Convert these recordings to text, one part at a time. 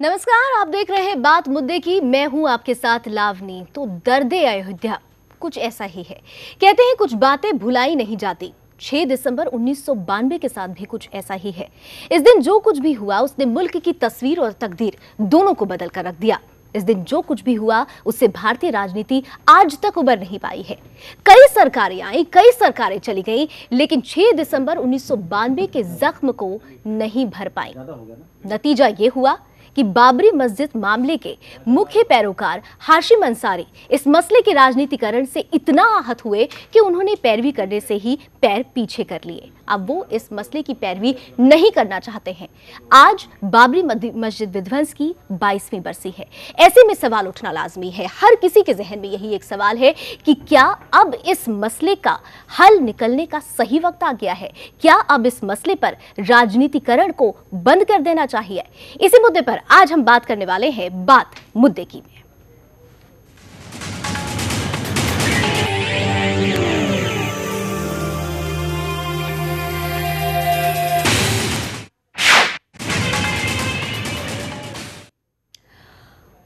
नमस्कार, आप देख रहे हैं बात मुद्दे की। मैं हूं आपके साथ लावनी। तो दर्दे अयोध्या कुछ ऐसा ही है। कहते हैं कुछ बातें भुलाई नहीं जाती। 6 दिसंबर 1992 के साथ भी कुछ ऐसा ही है। इस दिन जो कुछ भी हुआ उसने मुल्क की तस्वीर और तकदीर दोनों को बदल कर रख दिया। इस दिन जो कुछ भी हुआ उससे भारतीय राजनीति आज तक उबर नहीं पाई है। कई सरकारें आई, कई सरकारें चली गई, लेकिन 6 दिसंबर 1992 के जख्म को नहीं भर पाई। नतीजा ये हुआ कि बाबरी मस्जिद मामले के मुख्य पैरोकार हाशिम अंसारी इस मसले के राजनीतिकरण से इतना आहत हुए कि उन्होंने पैरवी करने से ही पैर पीछे कर लिए। अब वो इस मसले की पैरवी नहीं करना चाहते हैं। आज बाबरी मस्जिद विध्वंस की 22वीं बरसी है। ऐसे में सवाल उठना लाजमी है। हर किसी के जहन में यही एक सवाल है कि क्या अब इस मसले का हल निकलने का सही वक्त आ गया है? क्या अब इस मसले पर राजनीतिकरण को बंद कर देना चाहिए? इसी मुद्दे पर आज हम बात करने वाले हैं बात मुद्दे की में।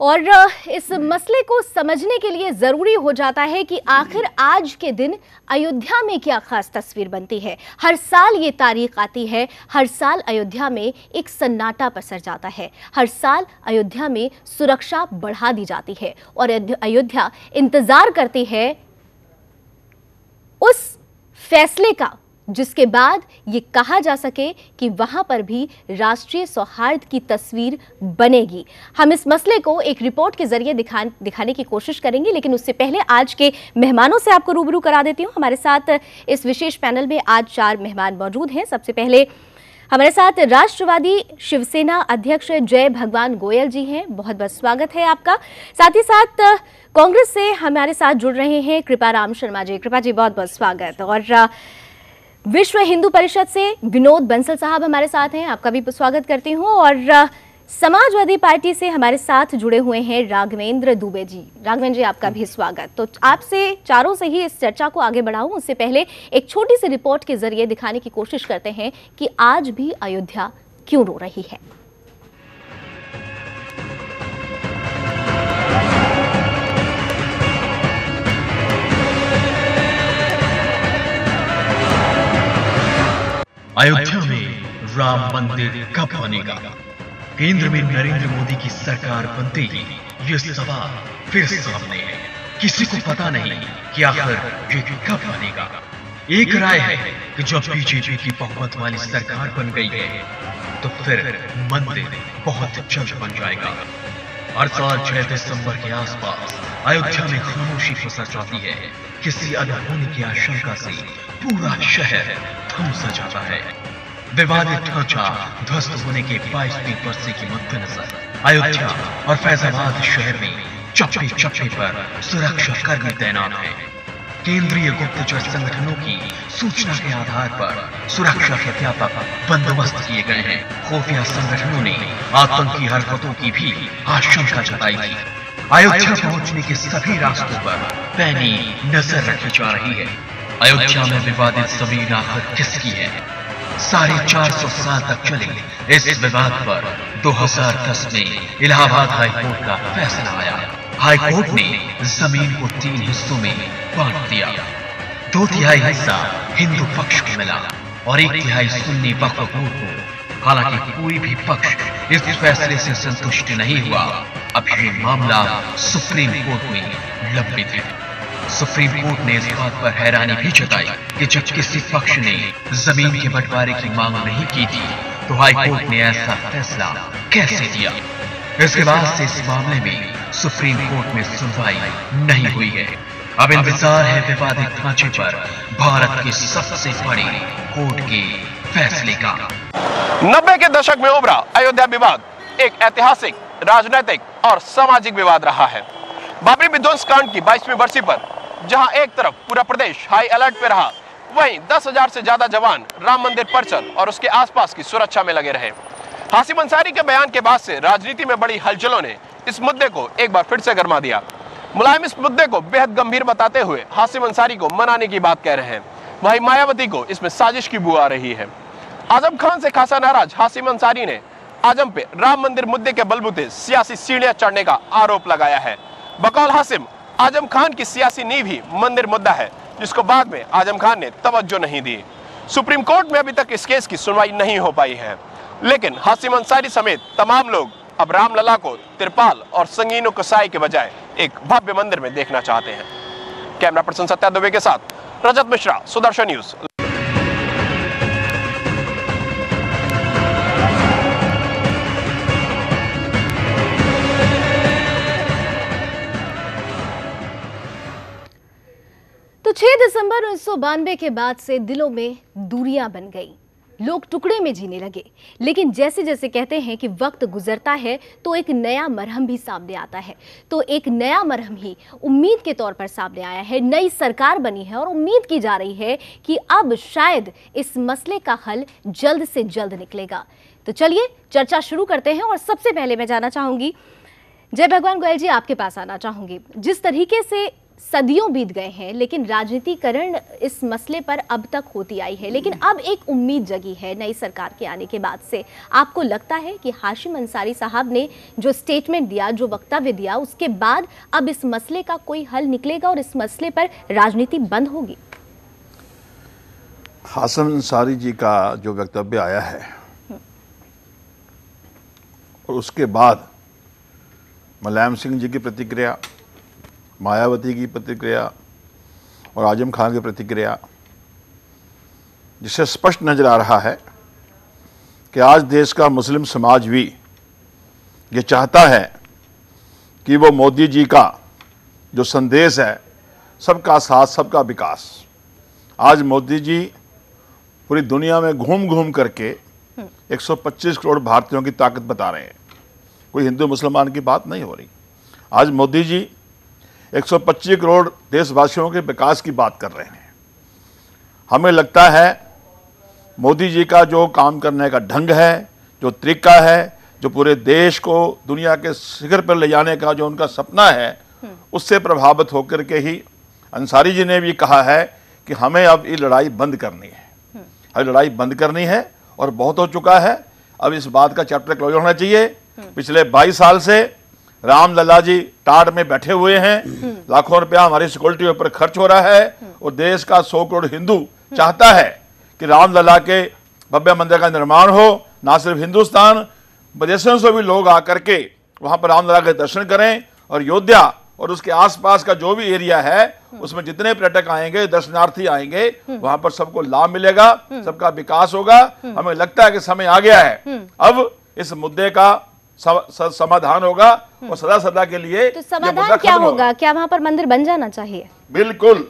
और इस मसले को समझने के लिए जरूरी हो जाता है कि आखिर आज के दिन अयोध्या में क्या खास तस्वीर बनती है। हर साल ये तारीख आती है, हर साल अयोध्या में एक सन्नाटा पसर जाता है, हर साल अयोध्या में सुरक्षा बढ़ा दी जाती है और अयोध्या इंतजार करती है उस फैसले का जिसके बाद ये कहा जा सके कि वहां पर भी राष्ट्रीय सौहार्द की तस्वीर बनेगी। हम इस मसले को एक रिपोर्ट के जरिए दिखाने की कोशिश करेंगे, लेकिन उससे पहले आज के मेहमानों से आपको रूबरू करा देती हूं। हमारे साथ इस विशेष पैनल में आज 4 मेहमान मौजूद हैं। सबसे पहले हमारे साथ राष्ट्रवादी शिवसेना अध्यक्ष जय भगवान गोयल जी हैं, बहुत बहुत स्वागत है आपका। साथ ही साथ कांग्रेस से हमारे साथ जुड़ रहे हैं कृपाराम शर्मा जी। कृपा जी, बहुत बहुत स्वागत। और विश्व हिंदू परिषद से विनोद बंसल साहब हमारे साथ हैं, आपका भी स्वागत करती हूं। और समाजवादी पार्टी से हमारे साथ जुड़े हुए हैं राघवेंद्र दुबे जी। राघवेंद्र जी, आपका भी स्वागत। तो आपसे चारों से ही इस चर्चा को आगे बढ़ाऊं उससे पहले एक छोटी सी रिपोर्ट के जरिए दिखाने की कोशिश करते हैं कि आज भी अयोध्या क्यों रो रही है। अयोध्या में राम मंदिर कब बनेगा? केंद्र में नरेंद्र मोदी की सरकार बनते ही ये सवाल फिर सामने है। किसी को पता नहीं कि आखिर ये कब बनेगा। एक राय है कि जब बीजेपी की बहुमत वाली सरकार बन गई है तो फिर मंदिर बहुत जल्द बन जाएगा। हर साल 6 दिसंबर के आसपास अयोध्या में खामोशी पसर जाती है। किसी अनहोनी की आशंका से पूरा शहर थम सा जाता है। विवादित ढांचा ध्वस्त होने के 22वीं बरसी के मद्देनजर अयोध्या और फैजाबाद शहर में चप्पे चप्पे पर सुरक्षा कर्मी तैनात हैं। केंद्रीय गुप्तचर संगठनों की सूचना के आधार पर सुरक्षा के व्यापक बंदोबस्त किए गए हैं। खुफिया संगठनों ने आतंकी हरकतों की भी आशंका जताई थी। अयोध्या पहुंचने के सभी रास्तों पर पैनी नजर रखी जा रही है। अयोध्या में विवादित जमीन आखिर किसकी है? 450 साल तक चले इस विवाद पर 2010 में इलाहाबाद हाई कोर्ट का फैसला आया। हाई कोर्ट ने जमीन को 3 हिस्सों में बांट दिया। 2/3 हिस्सा हिंदू पक्ष को मिला और 1/3 सुन्नी वक्फ बोर्ड को। हालांकि कोई भी पक्ष इस फैसले से संतुष्ट नहीं हुआ। अब ये मामला सुप्रीम कोर्ट में लंबित है। सुप्रीम कोर्ट ने इस बात पर हैरानी भी जताई कि जब किसी पक्ष ने जमीन के बंटवारे की मांग नहीं की थी तो हाई कोर्ट ने ऐसा फैसला कैसे दिया। इसके बाद से इस मामले में सुप्रीम कोर्ट में सुनवाई नहीं हुई है। अब इंतजार है विवादित ढांचे पर भारत के सबसे बड़े कोर्ट के फैसले का। 90 के दशक में उभरा अयोध्या विवाद एक ऐतिहासिक, राजनीतिक और सामाजिक विवाद रहा है। बाबरी विध्वंस कांड की 22वीं बरसी पर जहां एक तरफ पूरा प्रदेश हाई अलर्ट पे रहा, वहीं 10,000 से ज्यादा जवान राम मंदिर परिसर और उसके आसपास की सुरक्षा में लगे रहे। हाशिम अंसारी के बयान के बाद से राजनीति में बड़ी हलचलों ने इस मुद्दे को एक बार फिर से गरमा दिया। मुलायम इस मुद्दे को बेहद गंभीर बताते हुए हाशिम अंसारी को मनाने की बात कह रहे हैं, वहीं मायावती को इसमें साजिश की बू आ रही है। आजम खान से खासा नाराज हाशिम अंसारी ने आजम पे राम मंदिर मुद्दे के बलबूते सियासी सीढ़ियां चढ़ने का आरोप लगाया है। बकौल हाशिम, आजम खान की सियासी नींव ही मंदिर मुद्दा है, जिसको बाद में आजम खान ने तवज्जो नहीं दी। सुप्रीम कोर्ट में अभी तक इस केस की सुनवाई नहीं हो पाई है, लेकिन हाशिम अंसारी समेत तमाम लोग अब रामलला को तिरपाल और संगीनों कसाई के बजाय एक भव्य मंदिर में देखना चाहते हैं। कैमरा पर्सन सत्या दुबे के साथ रजत मिश्रा, सुदर्शन न्यूज। तो 6 दिसंबर 1992 के बाद से दिलों में दूरियां बन गई, लोग टुकड़े में जीने लगे। लेकिन जैसे जैसे कहते हैं कि वक्त गुजरता है तो एक नया मरहम भी सामने आता है, तो एक नया मरहम ही उम्मीद के तौर पर सामने आया है। नई सरकार बनी है और उम्मीद की जा रही है कि अब शायद इस मसले का हल जल्द से जल्द निकलेगा। तो चलिए चर्चा शुरू करते हैं और सबसे पहले मैं जानना चाहूंगी, जय भगवान गोयल जी, आपके पास आना चाहूंगी। जिस तरीके से सदियों बीत गए हैं लेकिन राजनीतिकरण इस मसले पर अब तक होती आई है, लेकिन अब एक उम्मीद जगी है नई सरकार के आने के बाद से। आपको लगता है कि हाशिम अंसारी साहब ने जो स्टेटमेंट दिया, जो वक्तव्य दिया, उसके बाद अब इस मसले का कोई हल निकलेगा और इस मसले पर राजनीति बंद होगी? हाशिम अंसारी जी का जो वक्तव्य आया है और उसके बाद मुलायम सिंह जी की प्रतिक्रिया, मायावती की प्रतिक्रिया और आजम खान की प्रतिक्रिया, जिससे स्पष्ट नजर आ रहा है कि आज देश का मुस्लिम समाज भी ये चाहता है कि वो मोदी जी का जो संदेश है, सबका साथ सबका विकास, आज मोदी जी पूरी दुनिया में घूम घूम करके 125 करोड़ भारतीयों की ताकत बता रहे हैं। कोई हिंदू मुसलमान की बात नहीं हो रही। आज मोदी जी 125 करोड़ देशवासियों के विकास की बात कर रहे हैं। हमें लगता है मोदी जी का जो काम करने का ढंग है, जो तरीका है, जो पूरे देश को दुनिया के शिखर पर ले जाने का जो उनका सपना है, उससे प्रभावित होकर के ही अंसारी जी ने भी कहा है कि हमें अब ये लड़ाई बंद करनी है। अब लड़ाई बंद करनी है और बहुत हो चुका है। अब इस बात का चैप्टर क्लोज होना चाहिए। पिछले 22 साल से रामलला जी टाट में बैठे हुए हैं, लाखों रुपया हमारी सिक्योरिटी ऊपर खर्च हो रहा है और देश का 100 करोड़ हिंदू चाहता है कि रामलला के भव्य मंदिर का निर्माण हो। ना सिर्फ हिंदुस्तान, विदेशों से भी लोग आकर के वहां पर रामलला के दर्शन करें और अयोध्या और उसके आसपास का जो भी एरिया है उसमें जितने पर्यटक आएंगे, दर्शनार्थी आएंगे, वहां पर सबको लाभ मिलेगा, सबका विकास होगा। हमें लगता है कि समय आ गया है, अब इस मुद्दे का समाधान होगा और सदा सदा के लिए। तो समाधान क्या होगा? क्या वहां पर मंदिर बन जाना चाहिए? बिल्कुल।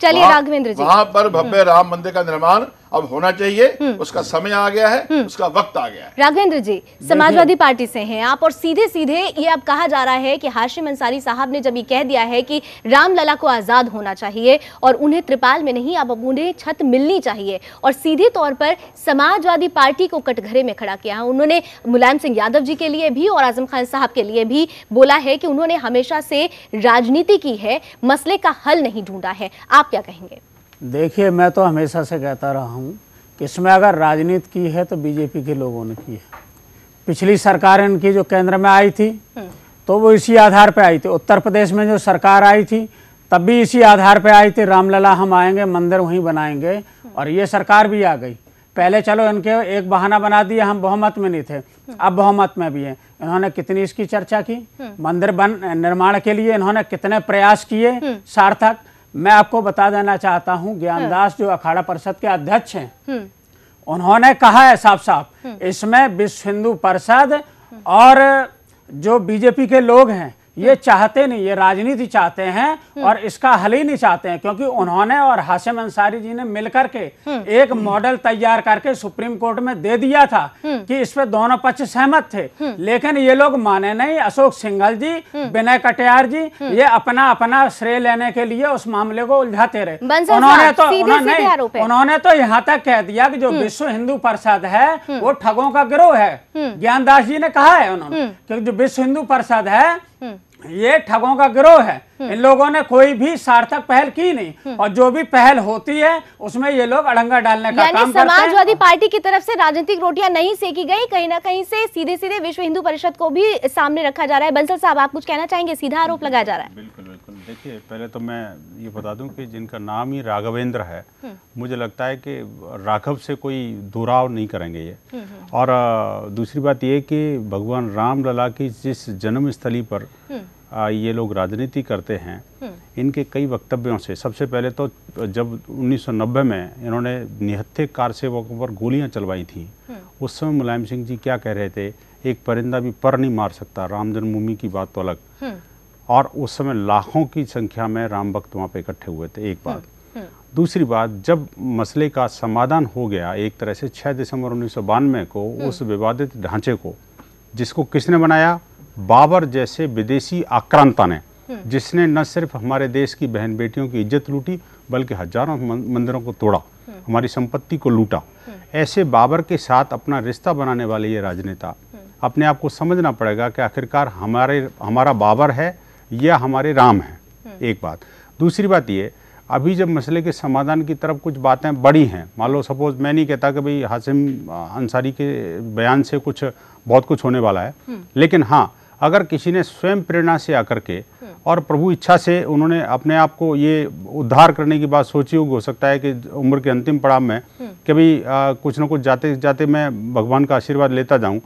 चलिए राघवेंद्र जी, वहां पर भव्य राम मंदिर का निर्माण अब होना चाहिए। उसका समय आ गया है, उसका वक्त आ गया है। राघवेंद्र जी, समाजवादी पार्टी से हैं आप और सीधे सीधे ये अब कहा जा रहा है कि हाशिम अंसारी साहब ने जब ये कह दिया है कि रामलला को आजाद होना चाहिए और उन्हें त्रिपाल में नहीं, अब उन्हें छत मिलनी चाहिए, और सीधे तौर पर समाजवादी पार्टी को कटघरे में खड़ा किया है। उन्होंने मुलायम सिंह यादव जी के लिए भी और आजम खान साहब के लिए भी बोला है कि उन्होंने हमेशा से राजनीति की है, मसले का हल नहीं ढूंढा है। आप क्या कहेंगे? देखिए, मैं तो हमेशा से कहता रहा हूँ कि इसमें अगर राजनीति की है तो बीजेपी के लोगों ने की है। पिछली सरकार इनकी जो केंद्र में आई थी तो वो इसी आधार पे आई थी। उत्तर प्रदेश में जो सरकार आई थी तब भी इसी आधार पे आई थी, रामलला हम आएंगे, मंदिर वहीं बनाएंगे, और ये सरकार भी आ गई। पहले चलो इनके एक बहाना बना दिया, हम बहुमत में नहीं थे, अब बहुमत में भी हैं। इन्होंने कितनी इसकी चर्चा की, मंदिर निर्माण के लिए इन्होंने कितने प्रयास किए सार्थक। मैं आपको बता देना चाहता हूं, ज्ञानदास जो अखाड़ा परिषद के अध्यक्ष हैं, उन्होंने कहा है साफ साफ, इसमें विश्व हिंदू परिषद और जो बीजेपी के लोग हैं ये चाहते नहीं, ये राजनीति चाहते हैं और इसका हल ही नहीं चाहते हैं, क्योंकि उन्होंने और हाशिम अंसारी जी ने मिलकर के एक मॉडल तैयार करके सुप्रीम कोर्ट में दे दिया था कि इस पे दोनों पक्ष सहमत थे, लेकिन ये लोग माने नहीं। अशोक सिंघल जी, विनय कटियार जी, ये अपना अपना श्रेय लेने के लिए उस मामले को उलझाते रहे। उन्होंने तो यहाँ तक कह दिया कि जो विश्व हिंदू परिषद है वो ठगों का गिरोह है। ज्ञानदास जी ने कहा है उन्होंने कि जो विश्व हिंदू परिषद है ये ठगों का गिरोह है। इन लोगों ने कोई भी सार्थक पहल की नहीं, और जो भी पहल होती है उसमें ये लोग अड़ंगा डालने का काम करते हैं। समाजवादी पार्टी की तरफ से राजनीतिक रोटियां नहीं सेकी गई, कहीं ना कहीं से सीधे सीधे विश्व हिंदू परिषद को भी सामने रखा जा रहा है। बंसल साहब, आप कुछ कहना चाहेंगे? सीधा आरोप लगाया जा रहा है। बिल्कुल बिल्कुल। देखिए, पहले तो मैं ये बता दूं कि जिनका नाम ही राघवेंद्र है, मुझे लगता है कि राघव से कोई दुराव नहीं करेंगे ये। और दूसरी बात ये कि भगवान राम लला की जिस जन्मस्थली पर ये लोग राजनीति करते हैं, इनके कई वक्तव्यों से, सबसे पहले तो जब 1990 में इन्होंने निहत्थे कार सेवकों पर गोलियां चलवाई थी, उस समय मुलायम सिंह जी क्या कह रहे थे, एक परिंदा भी पर नहीं मार सकता, राम जन्मभूमि की बात तो अलग। और उस समय लाखों की संख्या में राम भक्त वहाँ पे इकट्ठे हुए थे, एक बात। दूसरी बात, जब मसले का समाधान हो गया एक तरह से 6 दिसंबर 1992 को, उस विवादित ढांचे को जिसको किसने बनाया, बाबर जैसे विदेशी आक्रांता ने, जिसने न सिर्फ हमारे देश की बहन बेटियों की इज्जत लूटी बल्कि हजारों मंदिरों को तोड़ा, हमारी संपत्ति को लूटा। ऐसे बाबर के साथ अपना रिश्ता बनाने वाले ये राजनेता, अपने आप को समझना पड़ेगा कि आखिरकार हमारा बाबर है या हमारे राम है, एक बात। दूसरी बात ये, अभी जब मसले के समाधान की तरफ कुछ बातें बड़ी हैं, मान लो सपोज, मैं नहीं कहता कि भाई हाशिम अंसारी के बयान से बहुत कुछ होने वाला है, लेकिन हाँ, अगर किसी ने स्वयं प्रेरणा से आकर के और प्रभु इच्छा से उन्होंने अपने आप को ये उद्धार करने की बात सोची होगी, हो सकता है कि उम्र के अंतिम पड़ाव में कि भाई कुछ ना कुछ जाते जाते मैं भगवान का आशीर्वाद लेता जाऊं,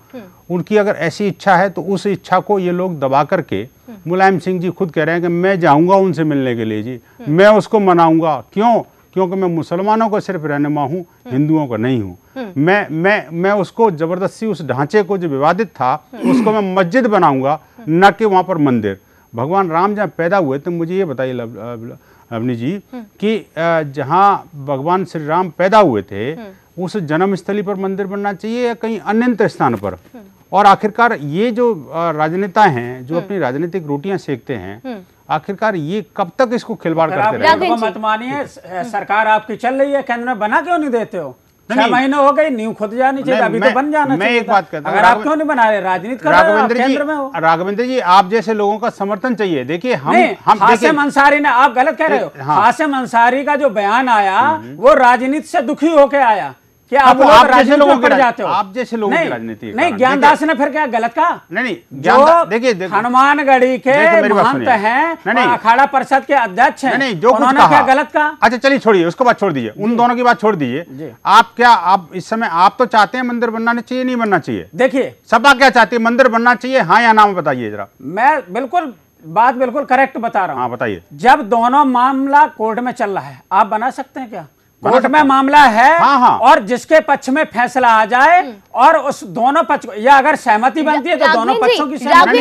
उनकी अगर ऐसी इच्छा है तो उस इच्छा को ये लोग दबा करके, मुलायम सिंह जी खुद कह रहे हैं कि मैं जाऊंगा उनसे मिलने के लिए जी, मैं उसको मनाऊंगा। क्यों? क्योंकि मैं मुसलमानों का सिर्फ रहनुमा हूँ, हिंदुओं का नहीं हूँ। मैं उसको जबरदस्ती, उस ढांचे को जो विवादित था उसको मैं मस्जिद बनाऊंगा, न कि वहाँ पर मंदिर। भगवान राम जहाँ पैदा हुए थे, मुझे ये बताइए लवनी जी कि जहाँ भगवान श्री राम पैदा हुए थे, उस जन्मस्थली पर मंदिर बनना चाहिए या कहीं अन्य स्थान पर? और आखिरकार ये जो राजनेता हैं जो अपनी राजनीतिक रोटियां सेकते हैं, आखिरकार ये कब तक इसको खिलवाड़ करते रहेंगे? मत मानिए, सरकार आपकी चल रही है, केंद्र में बना क्यों नहीं देते हो? 6 महीने हो गए, नींव खुद जानी चाहिए, अभी तो बन जाना चाहिए। मैं एक बात कहता हूं, अगर आप क्यों नहीं बना रहे, राजनीति कर रहे हो? राघवेंद्र जी, आप जैसे लोगों का समर्थन चाहिए। देखिए, हम हाशिम अंसारी ने, आप गलत कह रहे हो, हाशिम अंसारी का जो बयान आया वो राजनीति से दुखी होके आया। क्या आप जैसे लोगों पर जाते हो? आप जैसे लोगों की राजनीति नहीं, ज्ञानदास ने फिर क्या गलत कहा? नहीं, देखिए, हनुमानगढ़ी के महंत हैं, अखाड़ा परिषद के अध्यक्ष हैं, नहीं, जो उन्होंने क्या गलत कहा? अच्छा चलिए, छोड़िए, उसको बात छोड़ दीजिए, उन दोनों की बात छोड़ दीजिए। आप इस समय आप तो चाहते हैं मंदिर बनना चाहिए, नहीं बनना चाहिए? देखिए, सपा क्या चाहती है, मंदिर बनना चाहिए, हाँ या ना, बताइए जरा। मैं बात बिल्कुल करेक्ट बता रहा हूँ। हाँ, बताइए। जब दोनों मामला कोर्ट में चल रहा है, आप बना सकते हैं क्या? कोर्ट में मामला है, हाँ। और जिसके पक्ष में फैसला आ जाए और उस दोनों पक्ष, या अगर सहमति बनती है तो दोनों पक्षों की सहमति।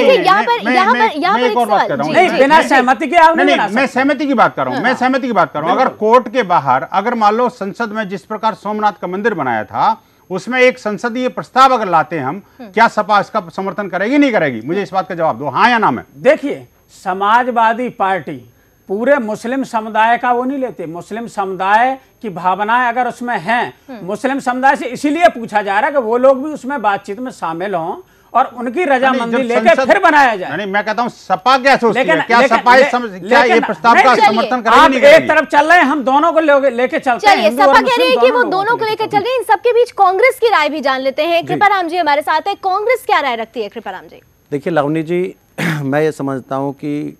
नहीं, बिना सहमति के आप नहीं, मैं सहमति की बात कर रहा हूँ, मैं सहमति की बात कर रहा हूँ। अगर कोर्ट के बाहर, अगर मान लो संसद में जिस प्रकार सोमनाथ का मंदिर बनाया था, उसमें एक संसदीय प्रस्ताव अगर लाते हैं हम, क्या सपा इसका समर्थन करेगी, नहीं करेगी? मुझे इस बात का जवाब दो, हाँ या ना में। देखिए, समाजवादी पार्टी पूरे मुस्लिम समुदाय का वो नहीं लेते। मुस्लिम समुदाय की भावनाएं अगर उसमें हैं, मुस्लिम समुदाय से इसीलिए पूछा जा रहा है कि वो लोग भी उसमें बातचीत में शामिल हों और उनकी रजामंदी लेकर फिर बनाया जाए। नहीं, मैं कहता हूं सपा क्या सोचती है? क्या सपा क्या ये प्रस्ताव का समर्थन करेगी? एक तरफ चल रहे हैं, हम दोनों को लेके चलते हैं। सपा कह रही है कि वो दोनों को लेकर चल रही है। इन सबके बीच कांग्रेस की राय भी जान लेते हैं। कृपाराम जी हमारे साथ है, कांग्रेस क्या राय रखती है? कृपाराम जी, देखिए लवनी जी, मैं ये समझता हूँ कि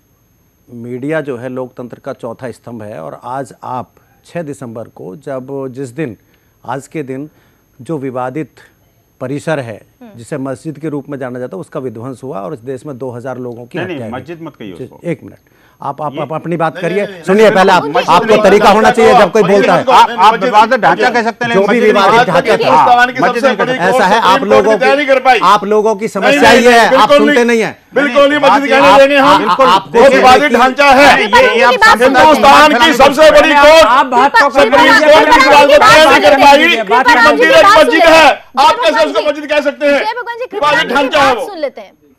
मीडिया जो है लोकतंत्र का चौथा स्तंभ है, और आज आप 6 दिसंबर को, जिस दिन, आज के दिन जो विवादित परिसर है जिसे मस्जिद के रूप में जाना जाता है, उसका विध्वंस हुआ और इस देश में 2000 लोगों की हत्या। मस्जिद मत कहिए उसको। एक मिनट, आप अपनी बात करिए, सुनिए पहले। आपको तरीका होना चाहिए जब कोई बोलता है। आप विवादित ढांचा कह सकते हैं, जो भी विवादित ढांचा ऐसा है, आप लोगों की समस्या ये है, आप सुनते नहीं है। बिल्कुल नहीं, मस्जिद कहने देंगे हम। आपको विवादित ढांचा है, हिंदुस्तान की सबसे बड़ी कोर्ट, सुप्रीम कोर्ट की बात नहीं कर पाई। मंदिर एक मस्जिद है, आप कैसे उसको मस्जिद कह सकते हैं? विवादित ढांचा है, वो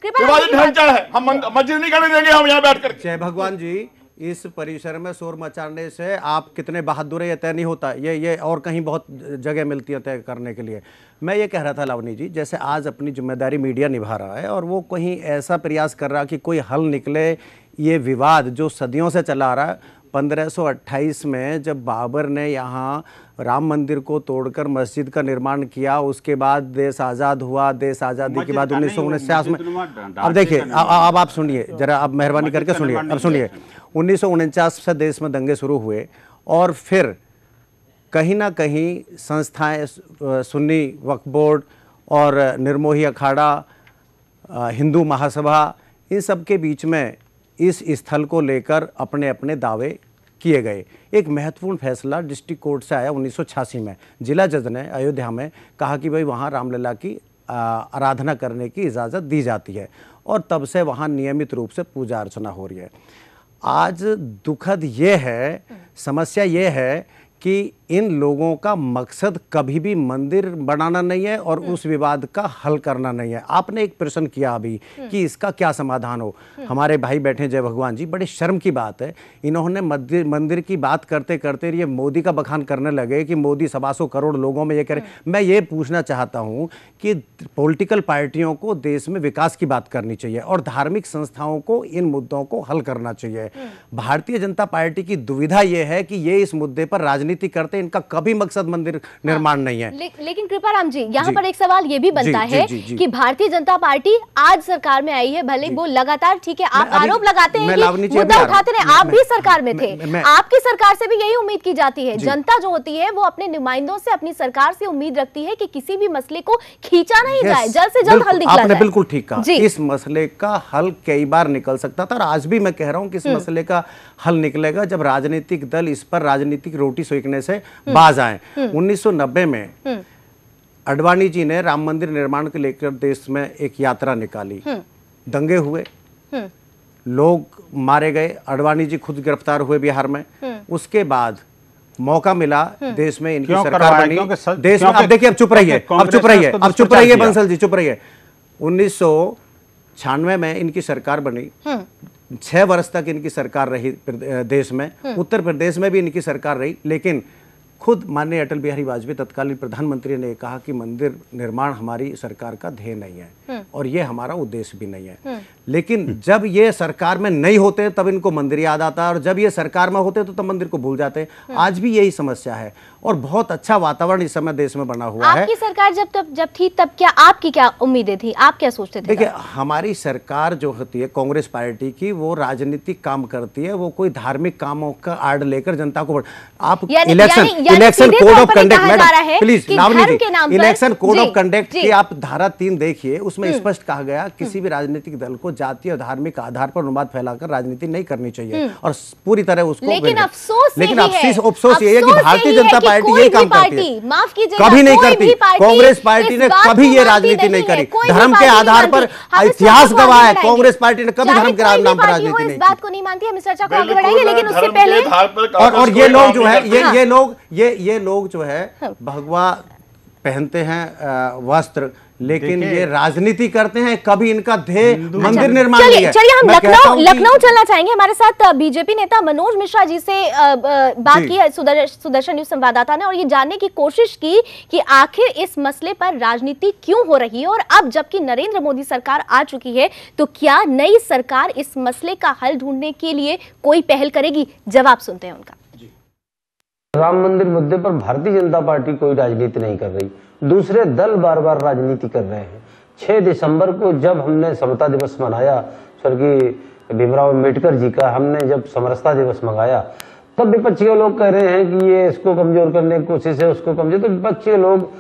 विवादित ढांचा है। हम मस्जिद नहीं करने देंगे हम यहाँ बैठ कर। जय भगवान जी, इस परिसर में शोर मचाने से आप कितने बहादुर है ये तय नहीं होता, ये और कहीं बहुत जगह मिलती है तय करने के लिए। मैं ये कह रहा था लावनी जी, जैसे आज अपनी जिम्मेदारी मीडिया निभा रहा है और वो कहीं ऐसा प्रयास कर रहा कि कोई हल निकले ये विवाद जो सदियों से चला आ रहा है। 1528 में जब बाबर ने यहाँ राम मंदिर को तोड़कर मस्जिद का निर्माण किया, उसके बाद देश आज़ाद हुआ, देश आज़ादी के बाद 1949 में, अब देखिए अब आप सुनिए जरा, अब मेहरबानी करके सुनिए, अब सुनिए, 1949 से देश में दंगे शुरू हुए और फिर कहीं ना कहीं संस्थाएं, सुन्नी वक्फ बोर्ड और निर्मोही अखाड़ा, हिंदू महासभा, इन सब के बीच में इस स्थल को लेकर अपने अपने दावे किए गए। एक महत्वपूर्ण फैसला डिस्ट्रिक्ट कोर्ट से आया 1986 में। जिला जज ने अयोध्या में कहा कि भाई वहाँ रामलला की आराधना करने की इजाज़त दी जाती है और तब से वहाँ नियमित रूप से पूजा अर्चना हो रही है। आज दुखद ये है, समस्या ये है कि इन लोगों का मकसद कभी भी मंदिर बनाना नहीं है और उस विवाद का हल करना नहीं है। आपने एक प्रश्न किया अभी कि इसका क्या समाधान हो। हमारे भाई बैठे जय भगवान जी, बड़ी शर्म की बात है, इन्होंने मंदिर की बात करते करते ये मोदी का बखान करने लगे कि मोदी 125 करोड़ लोगों में ये करे। मैं ये पूछना चाहता हूँ कि पॉलिटिकल पार्टियों को देश में विकास की बात करनी चाहिए और धार्मिक संस्थाओं को इन मुद्दों को हल करना चाहिए। भारतीय जनता पार्टी की दुविधा ये है कि ये इस मुद्दे पर राजनीति करते, इनका कभी मकसद मंदिर निर्माण नहीं है। लेकिन कृपाराम जी, यहाँ पर एक सवाल ये भी बनता है कि भारतीय जनता पार्टी आज सरकार में आई है, भले वो लगातार, ठीक है, आप आरोप लगाते हैं कि मुद्दा उठाते रहे, आप भी सरकार में थे, आपकी सरकार से भी यही उम्मीद की जाती है। जनता जो होती है वो अपने नुमाइंदों से, अपनी सरकार से उम्मीद रखती है कि किसी भी मसले को खींचा नहीं जाए, जल्द से जल्द हल निकला जाए। बिल्कुल ठीक कहा, इस मसले का हल कई बार निकल सकता था और आज भी मैं कह रहा हूं कि इस मसले का हल निकलेगा जब राजनीतिक दल इस पर राजनीतिक रोटी सेकने से बाज आए। 1990 में अडवाणी जी ने राम मंदिर निर्माण को लेकर देश में एक यात्रा निकाली, दंगे हुए, लोग मारे गए, अडवाणी जी खुद गिरफ्तार हुए बिहार में। उसके बाद मौका मिला देश में इनकी सरकार बनी, देश में, अब देखिए, अब चुप रहिए, अब चुप रहिए, अब चुप रहिए बंसल जी, चुप रहिए। 1996 में इनकी सरकार बनी, 6 वर्ष तक इनकी सरकार रही देश में, उत्तर प्रदेश में भी इनकी सरकार रही, लेकिन खुद माननीय अटल बिहारी वाजपेयी तत्कालीन प्रधानमंत्री ने कहा कि मंदिर निर्माण हमारी सरकार का ध्येय नहीं है और ये हमारा उद्देश्य भी नहीं है। लेकिन जब ये सरकार में नहीं होते तब इनको मंदिर याद आता है और जब ये सरकार में होते तो तब मंदिर को भूल जाते हैं। आज भी यही समस्या है और बहुत अच्छा वातावरण इस समय देश में बना हुआ है। आपकी सरकार जब थी तब क्या आपकी क्या उम्मीदें थी, आप क्या सोचते थे? देखिए, हमारी सरकार जो होती है कांग्रेस पार्टी की, वो राजनीतिक काम करती है, वो कोई धार्मिक कामों का आड़ लेकर जनता को आप election code of conduct, please Lavani ji, election code of conduct की आप धारा 3 देखिए, उसमें स्पष्ट कहा गया किसी भी राजनीतिक दल को जातीय और धार्मिक आधार पर उन्माद फैलाकर राजनीति नहीं करनी चाहिए और पूरी तरह उसको। लेकिन अफसोस ये है कि भारतीय जनता पार्टी यही काम करती है, माफ कीजिएगा, कभी नहीं करती। कांग्रेस पार्टी ने कभी ये राजनीति नहीं करी, धर्म के आधार पर इतिहास गवाह है, कांग्रेस पार्टी ने कभी धर्म के नाम पर राजनीति नहीं की। इस बात को नहीं मानती, हम इस चर्चा को आगे बढ़ाएंगे, लेकिन उससे पहले और ये लोग जो है ये लोग जो है भगवा पहनते हैं वस्त्र, लेकिन ये राजनीति करते हैं, कभी इनका ध्येय मंदिर निर्माण नहीं है। चलिए हम लखनऊ चलना चाहेंगे। हमारे साथ बीजेपी नेता मनोज मिश्रा जी से बात की है सुदर्शन न्यूज संवाददाता ने, और ये जानने की कोशिश की कि आखिर इस मसले पर राजनीति क्यों हो रही है और अब जबकि नरेंद्र मोदी सरकार आ चुकी है तो क्या नई सरकार इस मसले का हल ढूंढने के लिए कोई पहल करेगी? जवाब सुनते हैं उनका। राम मंदिर मुद्दे पर भारतीय जनता पार्टी कोई राजनीति नहीं कर रही, दूसरे दल बार बार राजनीति कर रहे हैं। 6 दिसंबर को जब हमने समता दिवस मनाया, स्वर्गीय भीमराव अम्बेडकर जी का हमने जब समरसता दिवस मंगाया, तब विपक्षी लोग कह रहे हैं कि ये इसको कमजोर करने की कोशिश है, उसको कमजोर, तो विपक्षी लोग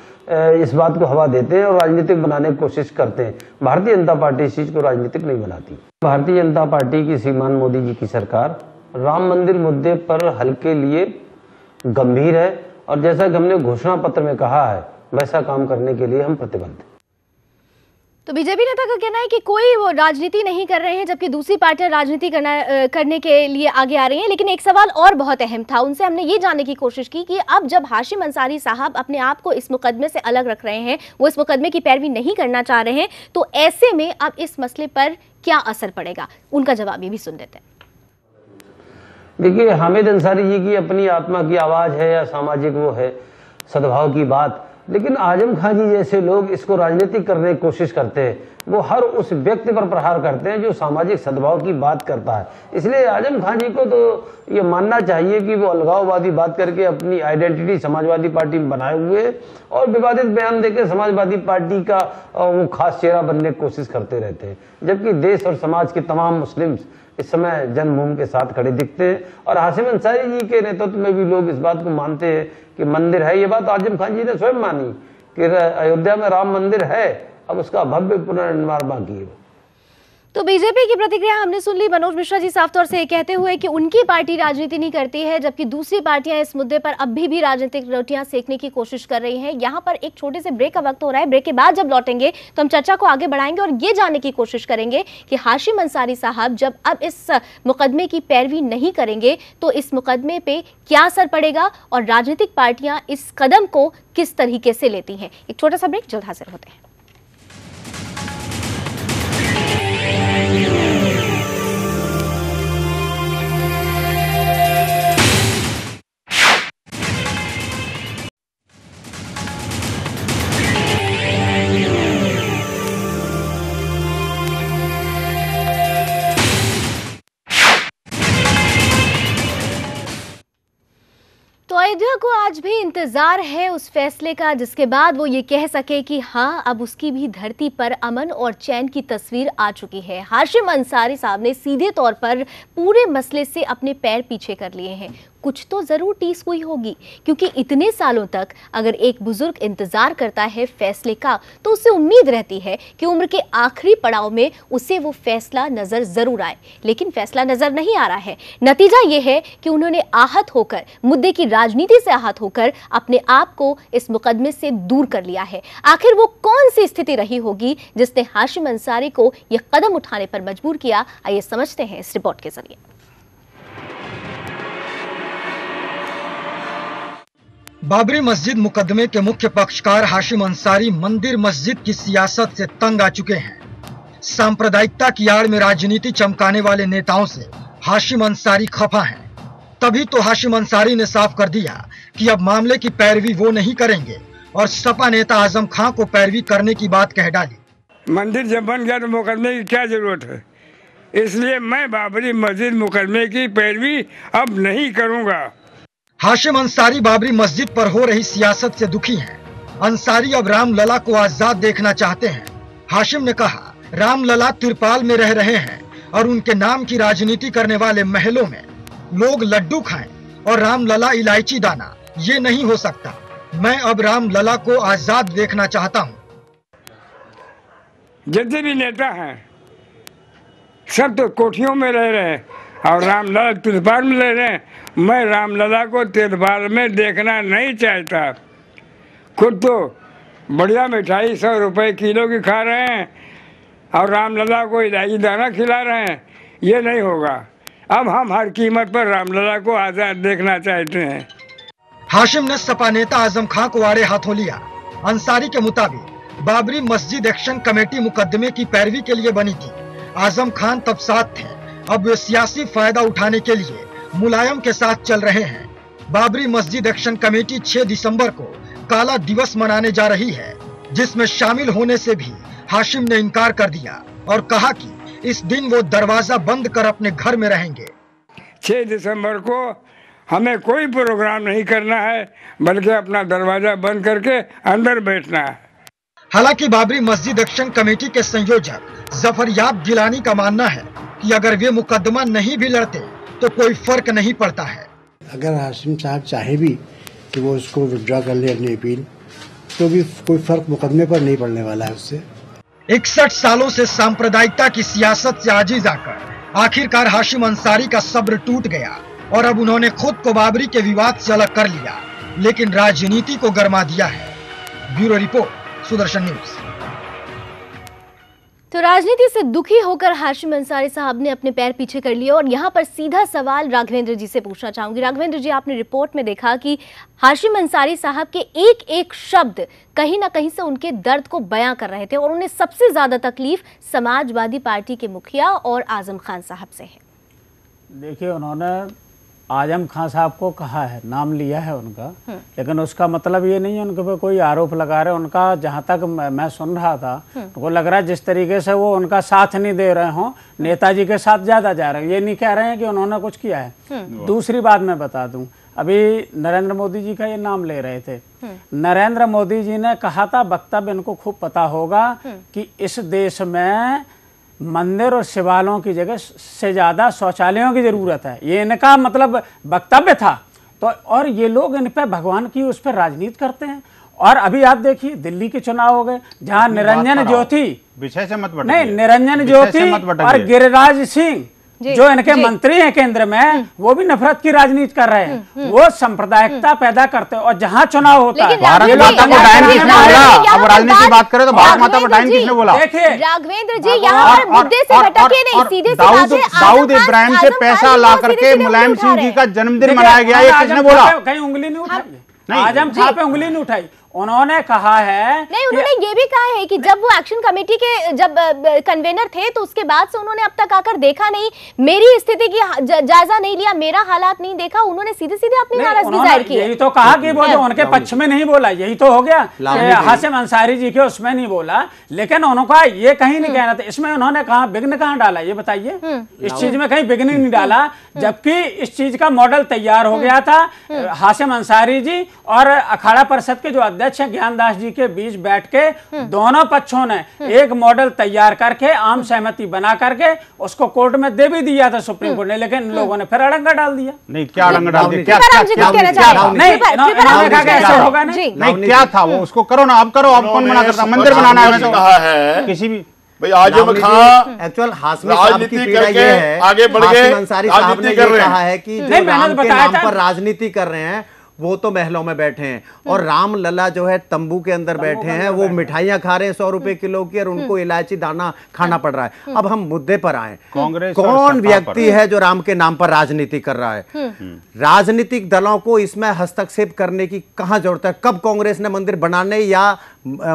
इस बात को हवा देते हैं और राजनीतिक बनाने की कोशिश करते हैं। भारतीय जनता पार्टी इस चीज को राजनीतिक नहीं बनाती। भारतीय जनता पार्टी की श्रीमान मोदी जी की सरकार राम मंदिर मुद्दे पर हल के लिए गंभीर है और जैसा कि हमने घोषणा पत्र में कहा है वैसा काम करने के लिए हम प्रतिबद्ध हैं। तो बीजेपी नेता का कहना है कि कोई वो राजनीति नहीं कर रहे हैं, जबकि दूसरी पार्टियां राजनीति करने के लिए आगे आ रही हैं। लेकिन एक सवाल और बहुत अहम था, उनसे हमने ये जानने की कोशिश की कि अब जब हाशिम अंसारी साहब अपने आप को इस मुकदमे से अलग रख रहे हैं, वो इस मुकदमे की पैरवी नहीं करना चाह रहे हैं, तो ऐसे में अब इस मसले पर क्या असर पड़ेगा? उनका जवाब ये भी सुन लेते हैं। देखिए, हामिद अंसारी जी की अपनी आत्मा की आवाज़ है या सामाजिक वो है सद्भाव की बात, लेकिन आजम खान जी जैसे लोग इसको राजनीतिक करने की कोशिश करते हैं। वो हर उस व्यक्ति पर प्रहार करते हैं जो सामाजिक सद्भाव की बात करता है। इसलिए आजम खान जी को तो ये मानना चाहिए कि वो अलगाववादी बात करके अपनी आइडेंटिटी समाजवादी पार्टी में बनाए हुए और विवादित बयान देकर समाजवादी पार्टी का वो खास चेहरा बनने की कोशिश करते रहते हैं, जबकि देश और समाज के तमाम मुस्लिम इस समय जन्मभूमि के साथ खड़े दिखते हैं। और हाशिम अंसारी जी के नेतृत्व में भी लोग इस बात को मानते हैं कि मंदिर है। ये बात आजम खान जी ने स्वयं मानी कि अयोध्या में राम मंदिर है, अब उसका भव्य पुनर्निर्माण बाकी है। तो बीजेपी की प्रतिक्रिया हमने सुन ली। मनोज मिश्रा जी साफ तौर से ये कहते हुए कि उनकी पार्टी राजनीति नहीं करती है, जबकि दूसरी पार्टियां इस मुद्दे पर अभी भी राजनीतिक रोटियां सेकने की कोशिश कर रही हैं। यहाँ पर एक छोटे से ब्रेक का वक्त हो रहा है। ब्रेक के बाद जब लौटेंगे तो हम चर्चा को आगे बढ़ाएंगे और ये जानने की कोशिश करेंगे कि हाशिम अंसारी साहब जब अब इस मुकदमे की पैरवी नहीं करेंगे तो इस मुकदमे पे क्या असर पड़ेगा और राजनीतिक पार्टियां इस कदम को किस तरीके से लेती हैं। एक छोटा सा ब्रेक, जल्द हाजिर होते हैं। तो अयोध्या को आज भी इंतजार है उस फैसले का जिसके बाद वो ये कह सके कि हाँ, अब उसकी भी धरती पर अमन और चैन की तस्वीर आ चुकी है। हाशिम अंसारी साहब ने सीधे तौर पर पूरे मसले से अपने पैर पीछे कर लिए हैं। कुछ तो जरूर टीस हुई होगी, क्योंकि इतने सालों तक अगर एक बुजुर्ग इंतजार करता है फैसले का तो उसे उम्मीद रहती है कि उम्र के आखिरी पड़ाव में उसे वो फैसला नजर जरूर आए, लेकिन फैसला नजर नहीं आ रहा है। नतीजा ये है कि उन्होंने आहत होकर, मुद्दे की राजनीति से आहत होकर अपने आप को इस मुकदमे से दूर कर लिया है। आखिर वो कौन सी स्थिति रही होगी जिसने हाशिम अंसारी को यह कदम उठाने पर मजबूर किया? आइए समझते हैं इस रिपोर्ट के जरिए। बाबरी मस्जिद मुकदमे के मुख्य पक्षकार हाशिम अंसारी मंदिर मस्जिद की सियासत से तंग आ चुके हैं। सांप्रदायिकता की आड़ में राजनीति चमकाने वाले नेताओं से हाशिम अंसारी खफा हैं। तभी तो हाशिम अंसारी ने साफ कर दिया कि अब मामले की पैरवी वो नहीं करेंगे और सपा नेता आजम खां को पैरवी करने की बात कह डाली। मंदिर जब बन गया तो मुकदमे की क्या जरूरत है, इसलिए मैं बाबरी मस्जिद मुकदमे की पैरवी अब नहीं करूंगा। हाशिम अंसारी बाबरी मस्जिद पर हो रही सियासत से दुखी हैं। अंसारी अब रामलला को आजाद देखना चाहते हैं। हाशिम ने कहा, रामलला तिरपाल में रह रहे हैं और उनके नाम की राजनीति करने वाले महलों में लोग लड्डू खाएं और रामलला इलायची दाना, ये नहीं हो सकता। मैं अब रामलला को आजाद देखना चाहता हूँ। जितने भी नेता हैं सब तो कोठियों में रह रहे हैं और रामलला तिरपाल में रह रहे हैं। मैं रामलला को तिरपाल में देखना नहीं चाहता। खुद तो बढ़िया मिठाई 100 रुपए किलो की खा रहे हैं और रामलला को इलायची दाना खिला रहे हैं, ये नहीं होगा। अब हम हर कीमत पर रामलला को आजाद देखना चाहते हैं। हाशिम ने सपा नेता आजम खां को आड़े हाथों लिया। अंसारी के मुताबिक बाबरी मस्जिद एक्शन कमेटी मुकदमे की पैरवी के लिए बनी थी। आजम खान तब साथ थे, अब वे सियासी फायदा उठाने के लिए मुलायम के साथ चल रहे हैं। बाबरी मस्जिद एक्शन कमेटी 6 दिसंबर को काला दिवस मनाने जा रही है, जिसमें शामिल होने से भी हाशिम ने इनकार कर दिया और कहा कि इस दिन वो दरवाजा बंद कर अपने घर में रहेंगे। 6 दिसंबर को हमें कोई प्रोग्राम नहीं करना है, बल्कि अपना दरवाजा बंद करके अंदर बैठना है। हालांकि बाबरी मस्जिद एक्शन कमेटी के संयोजक जफरयाब गिलानी का मानना है कि अगर वे मुकदमा नहीं भी लड़ते तो कोई फर्क नहीं पड़ता है। अगर हाशिम साहब चाहे भी कि वो उसको विड्रॉ कर ले अपनी अपील, तो भी कोई फर्क मुकदमे पर नहीं पड़ने वाला है उससे। 61 सालों से सांप्रदायिकता की सियासत से आजीज आकर आखिरकार हाशिम अंसारी का सब्र टूट गया और अब उन्होंने खुद को बाबरी के विवाद से अलग कर लिया, लेकिन राजनीति को गरमा दिया है। Bureau report, Sudarshan news. तो राजनीति से दुखी होकर हाशिम अंसारी साहब ने अपने पैर पीछे कर लिए और यहाँ पर सीधा सवाल राघवेंद्र जी से पूछना चाहूंगी। राघवेंद्र जी, आपने रिपोर्ट में देखा कि हाशिम अंसारी साहब के एक एक शब्द कहीं ना कहीं से उनके दर्द को बयां कर रहे थे और उन्हें सबसे ज्यादा तकलीफ समाजवादी पार्टी के मुखिया और आजम खान साहब से है। देखिए, उन्होंने आजम खान साहब को कहा है, नाम लिया है उनका, लेकिन उसका मतलब ये नहीं है उनके पे कोई आरोप लगा रहे। उनका जहाँ तक मैं सुन रहा था, उनको लग रहा है जिस तरीके से वो उनका साथ नहीं दे रहे हों, नेताजी के साथ ज़्यादा जा रहे हैं। ये नहीं कह रहे हैं कि उन्होंने कुछ किया है। दूसरी बात मैं बता दूं, अभी नरेंद्र मोदी जी का ये नाम ले रहे थे। नरेंद्र मोदी जी ने कहा था, वक्तव्य इनको खूब पता होगा, कि इस देश में मंदिर और शिवालयों की जगह से ज़्यादा शौचालयों की ज़रूरत है। ये इनका मतलब वक्तव्य था। तो और ये लोग इन पे भगवान की उस पर राजनीति करते हैं। और अभी आप देखिए दिल्ली के चुनाव हो गए, जहाँ निरंजन ज्योति, विषय से मत बटिए, नहीं निरंजन ज्योति और गिरिराज सिंह जो इनके मंत्री हैं केंद्र में, वो भी नफरत की राजनीति कर रहे हैं। वो सांप्रदायिकता पैदा करते हैं। और जहाँ चुनाव होता है, भारत माता को डायन किसने बोला? अब राजनीति की बात करें तो भारत माता को डायन किसने बोला? देखिए राघवेंद्र जी यहाँ पर मुद्दे से भटके नहीं, सीधे दाऊद इब्राहिम से पैसा ला करके मुलायम सिंह जी का जन्मदिन मनाया गया, ये किसने बोला? कहीं उंगली नहीं उठाई, आजम खां पे उंगली नहीं उठाई। उन्होंने कहा है, नहीं उन्होंने ये भी कहा है कि जब वो एक्शन कमेटी के जब कन्वेनर थे तो उसके बाद से उन्होंने अब तक आकर देखा नहीं, मेरी स्थिति की जायजा नहीं लिया, मेरा हालात नहीं देखा। उन्होंने सीधे सीधे अपनी नाराजगी जाहिर की। यही तो कहा कि वो जो उनके पक्ष में नहीं बोला, यही तो हो गया। हाशिम अंसारी जी के उसमें नहीं बोला, लेकिन उन्होंने ये कहीं नहीं कहना था। इसमें उन्होंने कहा विघ्न कहाँ डाला, ये बताइए? इस चीज में कहीं विघ्न नहीं डाला, जबकि इस चीज का मॉडल तैयार हो गया था। हाशिम अंसारी जी और अखाड़ा परिषद के जो अध्यक्ष ज्ञानदास जी के बीच बैठ के दोनों पक्षों ने एक मॉडल तैयार करके आम सहमति बना करके उसको कोर्ट में दे भी दिया था सुप्रीम कोर्ट ने, लेकिन लोगों ने फिर अड़ंगा डाल दिया। नहीं क्या अड़ंगा डाल दिया? क्या होगा? नहीं क्या था वो? उसको करो ना, अब करो। अब कौन मना करता? मंदिर बनाना है किसी भी भाई। आजम खां एक्चुअल हाशमी साहब की पीड़ा ये है, आगे बढ़ गए, अंसारी साहब ने ये कहा है कि जो राम के नाम पर राजनीति कर रहे हैं वो तो महलों में बैठे हैं, और राम लला जो है तंबू के अंदर बैठे हैं, वो मिठाइयां खा रहे हैं 100 रुपए किलो की, और उनको इलायची दाना खाना पड़ रहा है। अब हम मुद्दे पर आए, कौन व्यक्ति है जो राम के नाम पर राजनीति कर रहा है? राजनीतिक दलों को इसमें हस्तक्षेप करने की कहां जरूरत है? कब कांग्रेस ने मंदिर बनाने या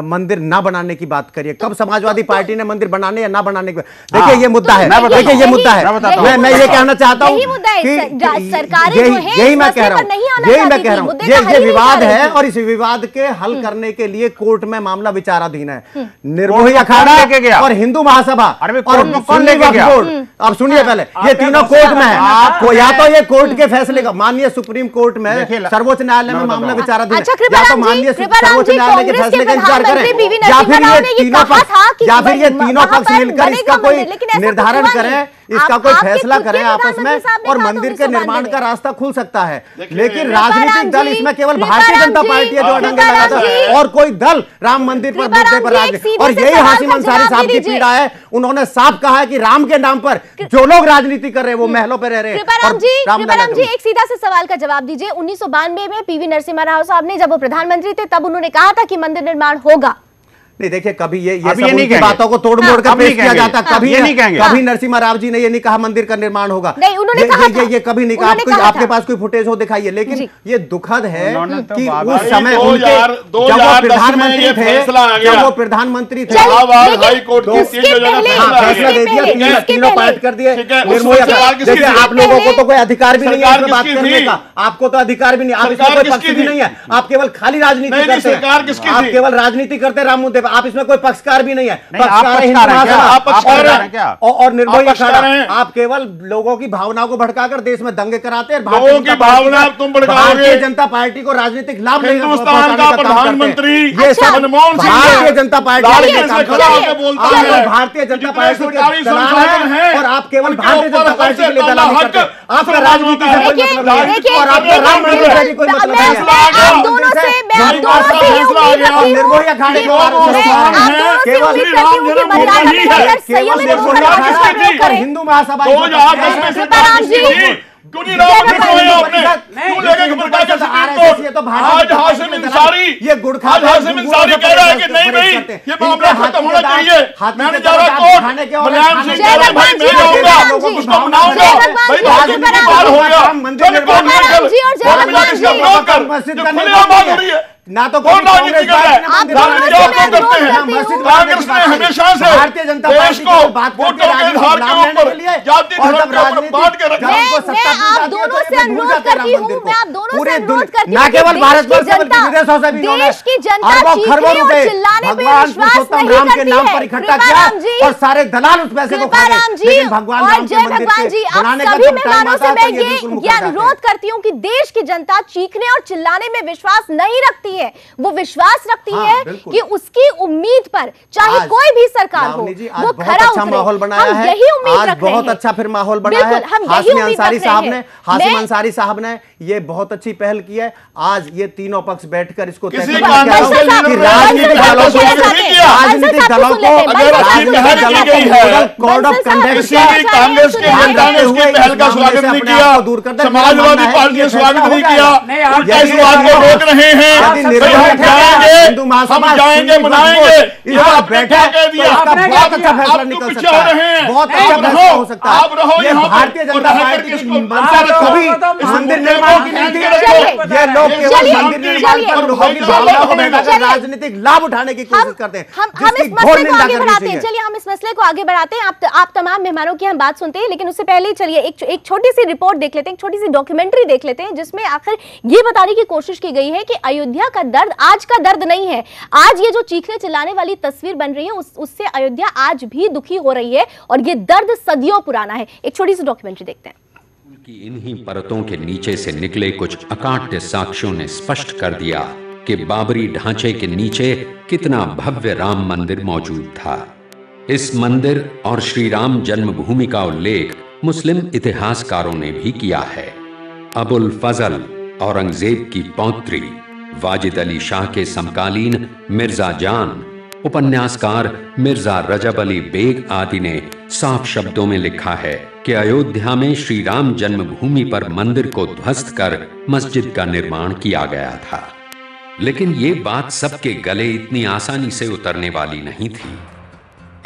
मंदिर ना बनाने की बात करिए, कब समाजवादी पार्टी ने मंदिर बनाने या ना बनाने की? देखिए ये मुद्दा है, देखिए ये मुद्दा है। मैं ये कहना चाहता हूँ कि यही मैं कह रहा हूँ, ये विवाद है, और इस विवाद के हल करने के लिए कोर्ट में मामला विचाराधीन है। निर्मोही अखाड़ा और हिंदू महासभा और कौन लेके गया? अब सुनिए पहले, ये तीनों कोर्ट में है। या तो ये कोर्ट के फैसले का माननीय सुप्रीम कोर्ट में, सर्वोच्च न्यायालय में मामला विचाराधीन है, या तो माननीय सर्वोच्च न्यायालय के फैसले का इंतजार करें, या फिर ये तीनों पक्ष मिलकर इसका कोई निर्धारण करें, इसका कोई फैसला करें आपस में, और मंदिर के निर्माण का रास्ता खुल सकता है। लेकिन राजनीतिक दल इसमें केवल भारतीय जनता पार्टी है जो अड़ंगे लगाता है, और कोई दल राम मंदिर पर मुद्दे पर राजनीति। और यही हाशिम अंसारी साहब की पीड़ा है। उन्होंने साफ कहा है कि राम के नाम पर जो लोग राजनीति कर रहे हैं वो महलों पर रह रहे हैं। कृपाराम जी एक सीधा सा सवाल का जवाब दीजिए। 1992 में पीवी नरसिम्हा राव साहब ने, जब वो प्रधानमंत्री थे, तब उन्होंने कहा था कि मंदिर निर्माण होगा। नहीं देखिए, कभी ये सब उनकी बातों को तोड़ मोड़ कर पेश किया जाता, कभी ये नहीं कहेंगे, कभी नरसिम्हा राव जी ने ये नहीं कहा मंदिर का निर्माण होगा, नहीं उन्होंने कहा था, ये कभी नहीं कहा। आपके पास कोई फुटेज हो दिखाइए। लेकिन ये दुखद है कि उस समय उनके जब वो प्रधानमंत्री थे, फैसला दे दिया, तीनों पार्ट कर दिए। देखिए आप लोगों को तो कोई अधिकार भी नहीं है इसमें बात करने का, आपको तो अधिकार भी नहीं, आप इसमें कोई पक्ष भी नहीं है, आप केवल खाली राजनीति करते हैं, आप केवल राजनीति करते राम मुद्दे, आप इसमें कोई पक्षकार भी नहीं है। और निर्मोही अखाड़ा, आप केवल लोगों की भावनाओं को भड़काकर देश में दंगे कराते हैं। भारतीय जनता पार्टी को राजनीतिक लाभ नहीं, हिंदुस्तान का प्रधानमंत्री ये सब मनमोहन सिंह भारतीय जनता पार्टी, भारतीय जनता पार्टी के दलाल हैं, और आप केवल भारतीय जनता पार्टी के लिए दलाली करते हैं। आपका राजनीति से कोई मतलब नहीं, और आपका राम मंदिर से भी कोई मतलब नहीं है। निर्मोही अखाड़े को हिंदू महासभा आज हाशिम अंसारी कह रहा है कि नहीं भाई ये मामला खत्म होना चाहिए, मैंने जा रहा कोर्ट, मुलायम सिंह कह रहा भाई मैं जाऊंगा, उसको मनाऊंगा, भाई हाशिम की बात हो गया, चल कोर्ट में चल, कोर्ट में इसका विरोध कर, जो खुलेआम बात हो रही है, ना तो कौन राजनीति कर रहा है? कांग्रेस ने हमेशा से भारतीय जनता देश को वोटों के आधार के ऊपर जाति धर्म के ऊपर बांट के रखा। मैं आप दोनों से अनुरोध करती हूँ, मैं आप दोनों से अनुरोध करती हूँ, ना केवल भारतवर्ष बल्कि विदेशों से भी देश की जनता खरबों रुपए चिल्लाने पे भगवान विश्वास पुरुषोत्तम नहीं राम के करती नाम है। पर इकट्ठा किया और सारे दलाल उस पैसे को खा गए। लेकिन भगवान राम के मंदिर के बनाने का सभी मेहमानों से मैं ये अनुरोध करती हूँ कि देश की जनता चीखने और चिल्लाने में विश्वास नहीं रखती है, वो विश्वास रखती है कि उसकी उम्मीद पर चाहे कोई भी सरकार हो वो खरा अच्छा माहौल बनाया है। यही उम्मीद आज बहुत अच्छा फिर माहौल बना है। हाशिम अंसारी साहब ने ये बहुत अच्छी पहल की है। आज ये तीनों पक्ष बैठकर इसको राजनीतिक दलों को कोड ऑफ कंडक्ट कांग्रेस के नेता ने उसकी पहल का स्वागत नहीं किया, समाजवादी पार्टी ने स्वागत नहीं किया, उल्टा इस बात को रोक रहे हैं। हम जाएंगे मनाएंगे, बैठा के दिया बहुत अच्छा फैसला निकल सकता है, बहुत अच्छा फैसला हो सकता है। आप रहो ये भारतीय जनता पार्टी की कभी मंदिर निर्माण की नहीं थी। ये लोग केवल मंदिर निर्माण पर लोगों की भावनाओं को बहकाकर राजनीतिक लाभ उठाने की कोशिश करते हैं। हम इस मसले को आगे बढ़ाते हैं। चलिए हम इस मसले को आगे बढ़ाते हैं। आप तमाम मेहमानों की हम बात सुनते हैं, लेकिन उससे पहले चलिए एक छोटी सी रिपोर्ट देख लेते हैं, एक छोटी सी डॉक्यूमेंट्री देख लेते हैं, जिसमें आखिर ये बताने की कोशिश की गई है कि अयोध्या का दर्द आज का दर्द नहीं है। आज ये जो चीखने चिल्लाने वाली तस्वीर बन रही है उससे अयोध्या आज भी दुखी हो रही है और ये दर्द सदियों पुराना है। एक छोटी सी डॉक्यूमेंट्री देखते हैं। की इन्हीं परतों के नीचे से निकले कुछ अकाट्य साक्ष्यों ने स्पष्ट कर दिया कि बाबरी ढांचे के नीचे कितना भव्य राम मंदिर मौजूद था। इस मंदिर और श्री राम जन्मभूमि का उल्लेख मुस्लिम इतिहासकारों ने भी किया है। अबुल फजल औरंगजेब की पौत्री, वाजिद अली शाह के समकालीन मिर्जा जान, उपन्यासकार मिर्जा रजब अली बेग आदि ने साफ शब्दों में लिखा है कि अयोध्या में श्री राम जन्मभूमि पर मंदिर को ध्वस्त कर मस्जिद का निर्माण किया गया था। लेकिन ये बात सबके गले इतनी आसानी से उतरने वाली नहीं थी।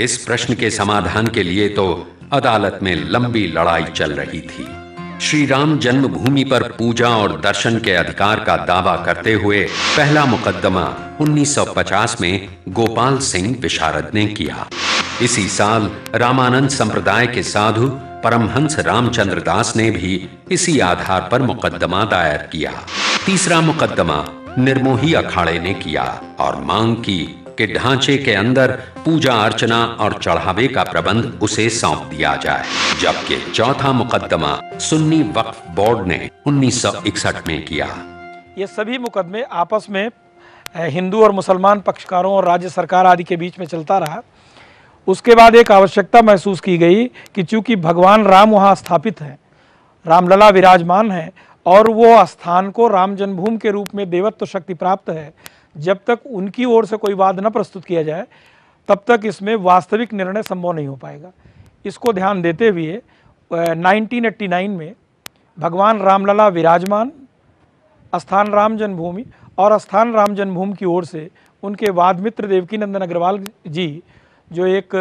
इस प्रश्न के समाधान के लिए तो अदालत में लंबी लड़ाई चल रही थी। श्री राम जन्मभूमि पर पूजा और दर्शन के अधिकार का दावा करते हुए पहला मुकदमा 1950 में गोपाल सिंह विशारद ने किया। इसी साल रामानंद संप्रदाय के साधु परमहंस रामचंद्र दास ने भी इसी आधार पर मुकदमा दायर किया। तीसरा मुकदमा निर्मोही अखाड़े ने किया और मांग की कि ढांचे के अंदर पूजा अर्चना और चढ़ावे का प्रबंध उसे सौंप दिया जाए। जबकि चौथा मुकदमा सुन्नी वक्फ बोर्ड ने 1961 में किया। ये सभी मुकदमे आपस में हिंदू और मुसलमान पक्षकारों और राज्य सरकार आदि के बीच में चलता रहा। उसके बाद एक आवश्यकता महसूस की गई कि चूंकि भगवान राम वहाँ स्थापित हैं, रामलला विराजमान है और वो स्थान को राम जन्मभूमि के रूप में देवत्व शक्ति प्राप्त है, जब तक उनकी ओर से कोई वाद न प्रस्तुत किया जाए तब तक इसमें वास्तविक निर्णय संभव नहीं हो पाएगा। इसको ध्यान देते हुए 1989 में भगवान रामलला विराजमान, स्थान राम जन्मभूमि और स्थान राम जन्मभूमि की ओर से उनके वाद मित्र देवकी नंदन अग्रवाल जी, जो एक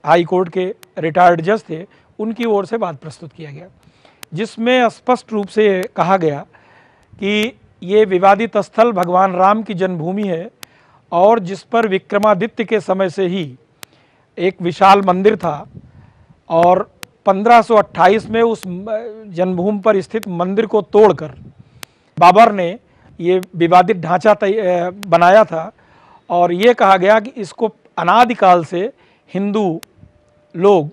हाई कोर्ट के रिटायर्ड जज थे, उनकी ओर से वाद प्रस्तुत किया गया, जिसमें स्पष्ट रूप से कहा गया कि ये विवादित स्थल भगवान राम की जन्मभूमि है और जिस पर विक्रमादित्य के समय से ही एक विशाल मंदिर था और 1528 में उस जन्मभूमि पर स्थित मंदिर को तोड़कर बाबर ने ये विवादित ढांचा बनाया था। और ये कहा गया कि इसको अनादिकाल से हिंदू लोग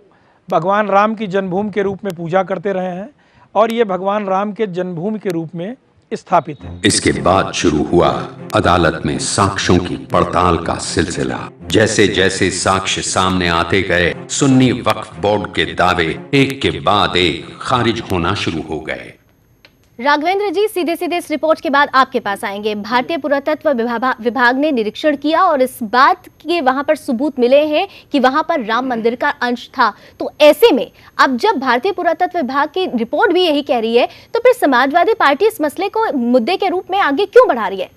भगवान राम की जन्मभूमि के रूप में पूजा करते रहे हैं और ये भगवान राम के जन्मभूमि के रूप में स्थापित है। इसके बाद शुरू हुआ अदालत में साक्ष्यों की पड़ताल का सिलसिला। जैसे जैसे साक्ष्य सामने आते गए, सुन्नी वक्फ बोर्ड के दावे एक के बाद एक खारिज होना शुरू हो गए। राघवेंद्र जी, सीधे सीधे इस रिपोर्ट के बाद आपके पास आएंगे। भारतीय पुरातत्व विभाग ने निरीक्षण किया और इस बात के वहां पर सबूत मिले हैं कि वहां पर राम मंदिर का अंश था। तो ऐसे में अब जब भारतीय पुरातत्व विभाग की रिपोर्ट भी यही कह रही है, तो फिर समाजवादी पार्टी इस मसले को मुद्दे के रूप में आगे क्यों बढ़ा रही है?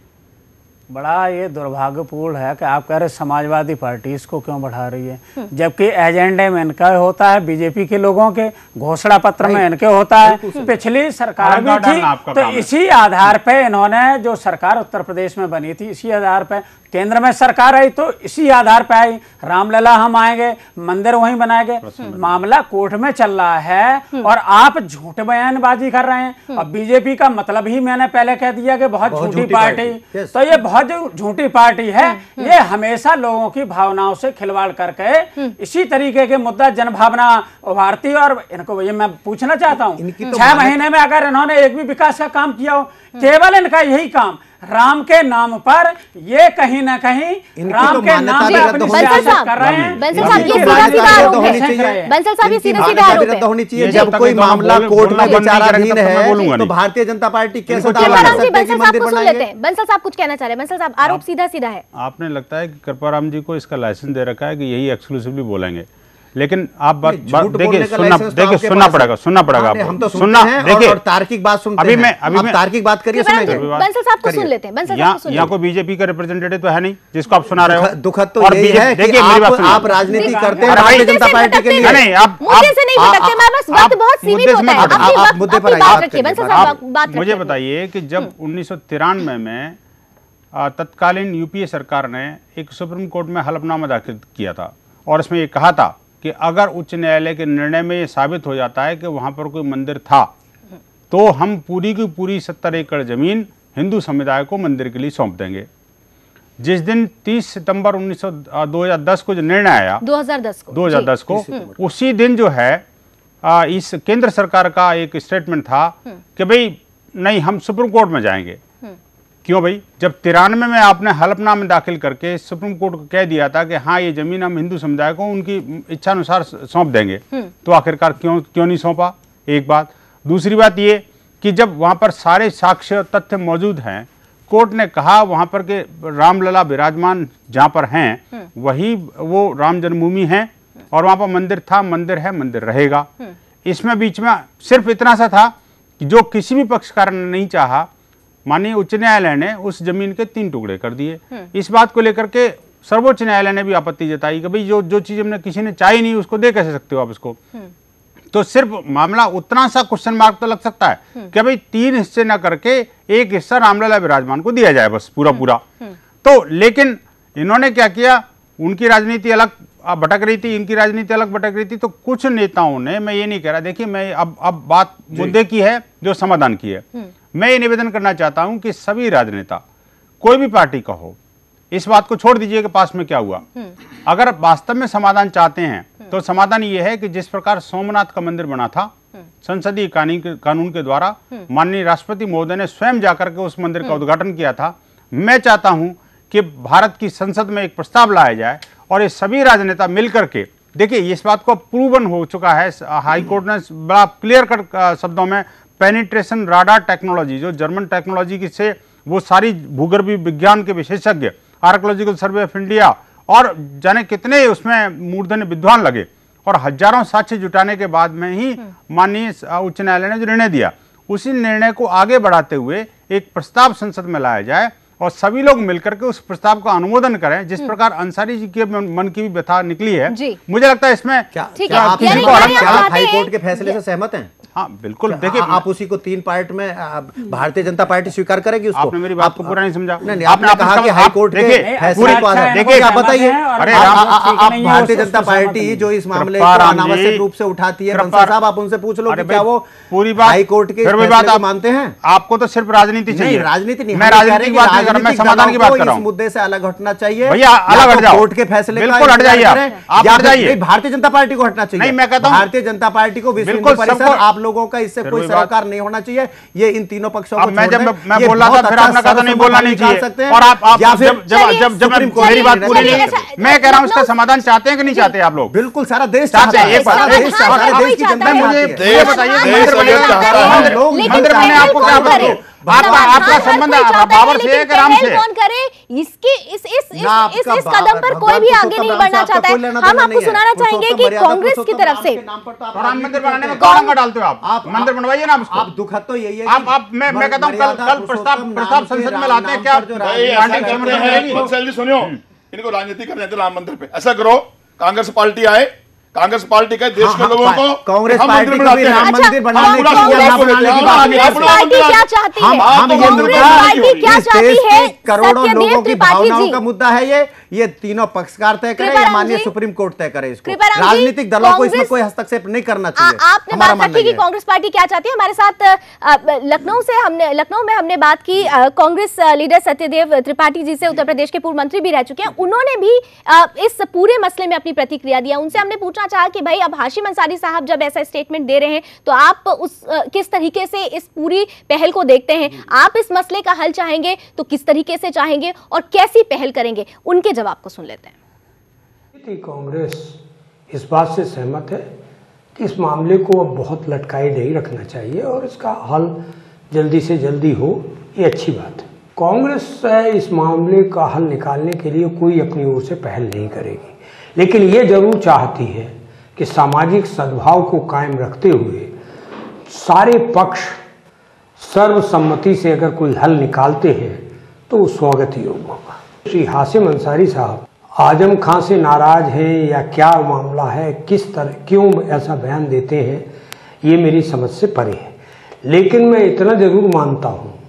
बड़ा ये दुर्भाग्यपूर्ण है कि आप कह रहे समाजवादी पार्टी इसको क्यों बढ़ा रही है, जबकि एजेंडे में इनका होता है, बीजेपी के लोगों के घोषणा पत्र में इनके होता है। पिछली सरकार भी थी तो इसी आधार पे इन्होंने, जो सरकार उत्तर प्रदेश में बनी थी इसी आधार पे, केंद्र में सरकार आई तो इसी आधार पे आई, रामलला हम आएंगे, मंदिर वहीं बनाएंगे। मामला कोर्ट में चल रहा है और आप झूठ बयानबाजी कर रहे हैं। अब बीजेपी का मतलब ही मैंने पहले कह दिया कि बहुत झूठी पार्टी, तो ये बहुत झूठी पार्टी है। ये हमेशा लोगों की भावनाओं से खिलवाड़ करके इसी तरीके के मुद्दा जनभावना उभारती। और इनको ये मैं पूछना चाहता हूँ, 6 महीने में अगर इन्होंने एक भी विकास का काम किया हो, केवल इनका यही काम राम के नाम पर, ये कहीं ना कहीं राम के नाम पे अपनी सियासत कर रहे हैं। बंसल साहब ये सीधा आरोप है, बंसल साहब ये सीधा आरोप होनी चाहिए। जब कोई मामला कोर्ट में विचाराधीन है तो भारतीय जनता पार्टी कैसे दावा कर सकती है कि मंदिर बनाएंगे? बंसल साहब कुछ कहना चाह रहे हैं। बंसल साहब आरोप सीधा है। आपने लगता है कि कृपाराम जी को इसका लाइसेंस दे रखा है कि यही एक्सक्लूसिवली बोलेंगे, लेकिन आप बात देखिए, सुनना पड़ेगा हम तो सुनना है। देखिए तार्किक बात सुनते हैं, अभी तार्किक बात करिए। बंसल साहब को सुन लेते हैं। यहाँ कोई बीजेपी का रिप्रेजेंटेटिव तो है नहीं जिसको आप सुना रहे हो। दुखद तो ये है कि आप राजनीति करते हैं भारतीय जनता पार्टी के लिए। नहीं, आप मुद्दे से नहीं भटकते, हमारे पास वक्त बहुत सीमित होता है। आप मुद्दे पर आइए। मुझे बताइए कि जब 1993 में तत्कालीन यूपीए सरकार ने एक सुप्रीम कोर्ट में हलफनामा दाखिल किया था और इसमें ये कहा था कि अगर उच्च न्यायालय के निर्णय में ये साबित हो जाता है कि वहाँ पर कोई मंदिर था तो हम पूरी की पूरी 70 एकड़ जमीन हिंदू समुदाय को मंदिर के लिए सौंप देंगे। जिस दिन 30 सितंबर 2010 को जो निर्णय आया, 2010 को उसी दिन जो है इस केंद्र सरकार का एक स्टेटमेंट था कि भाई नहीं, हम सुप्रीम कोर्ट में जाएंगे। क्यों भाई? जब 93 में आपने हलफनामा दाखिल करके सुप्रीम कोर्ट को कह दिया था कि हाँ ये जमीन हम हिंदू समुदाय को उनकी इच्छा अनुसार सौंप देंगे, तो आखिरकार क्यों नहीं सौंपा? एक बात। दूसरी बात ये कि जब वहाँ पर सारे साक्ष्य तथ्य मौजूद हैं, कोर्ट ने कहा वहाँ पर के रामलला विराजमान जहाँ पर हैं वही वो राम जन्मभूमि है और वहाँ पर मंदिर था, मंदिर है, मंदिर रहेगा। इसमें बीच में सिर्फ इतना सा था कि जो किसी भी पक्षकार ने नहीं चाहा, माननीय उच्च न्यायालय ने उस जमीन के 3 टुकड़े कर दिए। इस बात को लेकर के सर्वोच्च न्यायालय ने भी आपत्ति जताई कि भाई जो चीज हमने किसी ने चाही नहीं उसको दे कैसे सकते हो आप इसको। तो सिर्फ मामला उतना सा क्वेश्चन मार्क तो लग सकता है कि भाई 3 हिस्से ना करके एक हिस्सा रामलला विराजमान को दिया जाए बस पूरा। तो लेकिन इन्होंने क्या किया, उनकी राजनीति अलग भटक रही थी, इनकी राजनीति अलग भटक रही थी। तो कुछ नेताओं ने, मैं ये नहीं कह रहा, देखिए मैं अब बात मुद्दे की है जो समाधान की है। मैं ये निवेदन करना चाहता हूं कि सभी राजनेता, कोई भी पार्टी का हो, इस बात को छोड़ दीजिए कि पास में क्या हुआ। अगर वास्तव में समाधान चाहते हैं तो समाधान ये है कि जिस प्रकार सोमनाथ का मंदिर बना था संसदीय कानून के द्वारा, माननीय राष्ट्रपति महोदय ने स्वयं जाकर के उस मंदिर का उद्घाटन किया था। मैं चाहता हूं कि भारत की संसद में एक प्रस्ताव लाया जाए और ये सभी राजनेता मिलकर के, देखिए इस बात को प्रूवन हो चुका है, हाई कोर्ट ने बड़ा क्लियर कट शब्दों में पेनिट्रेशन राडार टेक्नोलॉजी, जो जर्मन टेक्नोलॉजी की से वो सारी भूगर्भीय विज्ञान के विशेषज्ञ, आर्कोलॉजिकल सर्वे ऑफ इंडिया और जाने कितने उसमें मूर्धन्य विद्वान लगे और हजारों साक्ष्य जुटाने के बाद में ही माननीय उच्च न्यायालय ने जो निर्णय दिया, उसी निर्णय को आगे बढ़ाते हुए एक प्रस्ताव संसद में लाया जाए और सभी लोग मिलकर के उस प्रस्ताव का अनुमोदन करें। जिस प्रकार अंसारी जी के मन की भी व्यथा निकली है, मुझे लगता है इसमें आप हाई कोर्ट के फैसले से सहमत हैं? हाँ बिल्कुल। देखिए आप उसी को 3 पार्ट में भारतीय जनता पार्टी स्वीकार करेगी उसको? आपने मेरी बात को पूरा नहीं समझा। नहीं, आपने कहा कि हाई कोर्ट के फैसले को देखिए, आप बताइए। अरे आप भारतीय जनता पार्टी जो इस मामले को अनावश्यक रूप से उठाती है, बंसल साहब आप उनसे पूछ लो कि क्या वो पूरी बात हाई कोर्ट के फैसले को मानते हैं? आपको तो सिर्फ राजनीति चाहिए। राजनीति नहीं, मैं राजनीति की बात नहीं कर रहा, मैं समाधान की बात कर रहा हूँ। इस मुद्दे से अलग हटना चाहिए भैया, अलग हट जाओ, कोर्ट के फैसले बिल्कुल हट जाइए, आप हट जाइए। भारतीय जनता पार्टी को हटना चाहिए। नहीं, मैं कहता हूँ भारतीय जनता पार्टी को विश्व हिंदू परिषद, आप लोगों का इससे कोई सरोकार नहीं होना चाहिए। ये इन तीनों पक्षों को मैं बोल रहा था, फिर आपने कहा नहीं बोलना नहीं चाहिए। और आप जब मेरी बात पूरी नहीं, मैं कह रहा हूँ इसका समाधान चाहते हैं कि नहीं चाहते आप लोग? बिल्कुल, सारा देश चाहता है, सारे देश की जनता। मुझे ये बताइए, मंदिर बनेगा, मंदिर बनने आपको क्या आपत्ति है? आपका संबंध बाबर से है कि राम से? कौन करे इसके इस कदम पर कोई भी आगे नहीं बढ़ना चाहता है। हम आपको सुनाना चाहेंगे कि कांग्रेस की तरफ से राम मंदिर बनाने में कौन डालते हो आप? मंदिर बनवाइए ना उसको। आप दुखद तो यही है आप मैं कहता हूँ कल प्रस्ताव संसद में लाते हैं। क्या सुनियो, इनको राजनीति करने थे राम मंदिर पे। ऐसा करो, कांग्रेस पार्टी आए, कांग्रेस पार्टी के देश के लोगों को कांग्रेस पार्टी को भी राम मंदिर बनाने की क्या चाहती है? क्या चाहती है? करोड़ों लोगों की भावनाओं का मुद्दा है ये तीनों पक्षकार तय करें या माननीय सुप्रीम कोर्ट तय करे इसको। राजनीतिक दलों को इसमें कोई हस्तक्षेप नहीं करना चाहिए। आपने बात रखी कि कांग्रेस पार्टी क्या चाहती है। हमारे साथ लखनऊ में हमने बात की कांग्रेस लीडर सत्यदेव त्रिपाठी जी से, उत्तर प्रदेश के पूर्व मंत्री भी रह चुके हैं। उन्होंने भी इस पूरे मसले में अपनी प्रतिक्रिया दिया। उनसे हमने पूछना चाहा कि भाई अब हाशिम अंसारी साहब जब ऐसा स्टेटमेंट दे रहे हैं तो आप किस तरीके से इस पूरी पहल को देखते हैं? आप इस मसले का हल चाहेंगे तो किस तरीके से चाहेंगे और कैसी पहल करेंगे? उनके जवाब को सुन लेते हैं। कांग्रेस इस बात से सहमत है कि इस मामले को अब बहुत लटकाए नहीं रखना चाहिए और इसका हल जल्दी से जल्दी हो, ये अच्छी बात है। कांग्रेस इस मामले का हल निकालने के लिए कोई अपनी ओर से पहल नहीं करेगी, लेकिन ये जरूर चाहती है कि सामाजिक सद्भाव को कायम रखते हुए सारे पक्ष सर्वसम्मति से अगर कोई हल निकालते हैं तो वो स्वागत योग्य होगा। श्री हाशिम अंसारी साहब आजम खान से नाराज हैं या क्या मामला है, किस तरह क्यों ऐसा बयान देते हैं, ये मेरी समझ से परे है। लेकिन मैं इतना जरूर मानता हूँ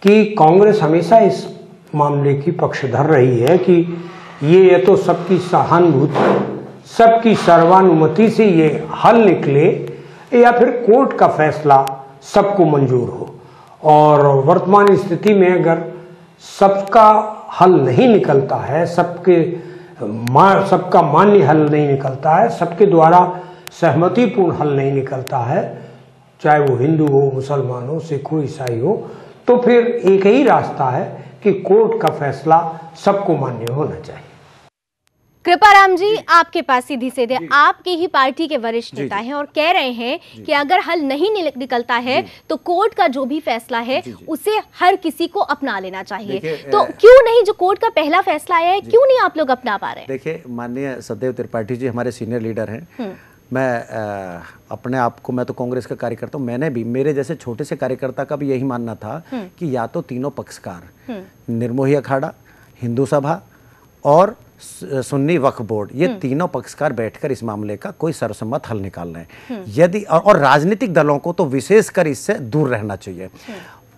कि कांग्रेस हमेशा इस मामले की पक्षधर रही है कि ये तो सबकी सहानुभूति, सबकी सर्वानुमति से ये हल निकले या फिर कोर्ट का फैसला सबको मंजूर हो। और वर्तमान स्थिति में अगर सबका हल नहीं निकलता है, सबका मान्य हल नहीं निकलता है, सबके द्वारा सहमतिपूर्ण हल नहीं निकलता है, चाहे वो हिंदू हो, मुसलमान हो, सिख हो, ईसाई हो, तो फिर एक ही रास्ता है कि कोर्ट का फैसला सबको मान्य होना चाहिए। कृपाराम जी, आपके पास सीधी सीधे आपकी ही पार्टी के वरिष्ठ नेता हैं और कह रहे हैं कि अगर हल नहीं निकलता है तो कोर्ट का जो भी फैसला है उसे हर किसी को अपना लेना चाहिए। तो क्यों नहीं, जो कोर्ट का पहला फैसला आया है, क्यों नहीं आप लोग अपना पा रहे हैं? देखिए, माननीय सत्यदेव त्रिपाठी जी हमारे सीनियर लीडर हैं। मैं अपने आप को, मैं तो कांग्रेस का कार्यकर्ता हूँ, मैंने भी, मेरे जैसे छोटे से कार्यकर्ता का भी यही मानना था कि या तो तीनों पक्षकार, निर्मोही अखाड़ा, हिंदू सभा और सुन्नी वक्फ बोर्ड, ये तीनों पक्षकार बैठकर इस मामले का कोई सर्वसम्मत हल निकाल रहे हैं। यदि और राजनीतिक दलों को तो विशेषकर इससे दूर रहना चाहिए।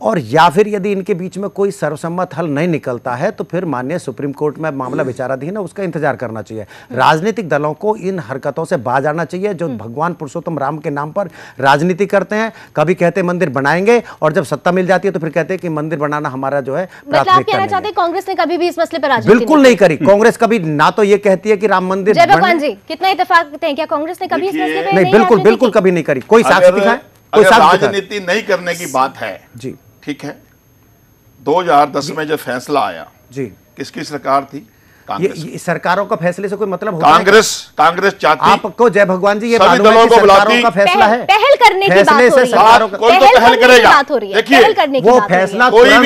और या फिर यदि इनके बीच में कोई सर्वसम्मत हल नहीं निकलता है तो फिर माननीय सुप्रीम कोर्ट में मामला विचाराधीन है, उसका इंतजार करना चाहिए। राजनीतिक दलों को इन हरकतों से बाज आना चाहिए जो भगवान पुरुषोत्तम राम के नाम पर राजनीति करते हैं। कभी कहते हैं मंदिर बनाएंगे और जब सत्ता मिल जाती है तो फिर कहते हैं कि मंदिर बनाना हमारा जो है प्राथमिकता नहीं है। कांग्रेस ने कभी भी इस मसले पर राजनीति बिल्कुल नहीं करी। कांग्रेस कभी ना तो ये कहती है कि राम मंदिर, जय भगवान जी, कितना इत्तेफाक करते हैं, क्या कांग्रेस ने कभी इस मसले पर नहीं? बिल्कुल कभी नहीं करी। कोई साक्ष्य दिखाए, कोई राजनीति नहीं करने की बात है जी, ठीक है। 2010 में जब फैसला आया जी, किसकी सरकार थी? ये सरकारों का फैसले से कोई मतलब होता कांग्रेस चाहती, आपको जय भगवान जी ये सभी दलों को बुलाती, का फैसला है, पहल करने की बात हो रही है, कोई तो पहल करेगा। देखिए, वो फैसला कोई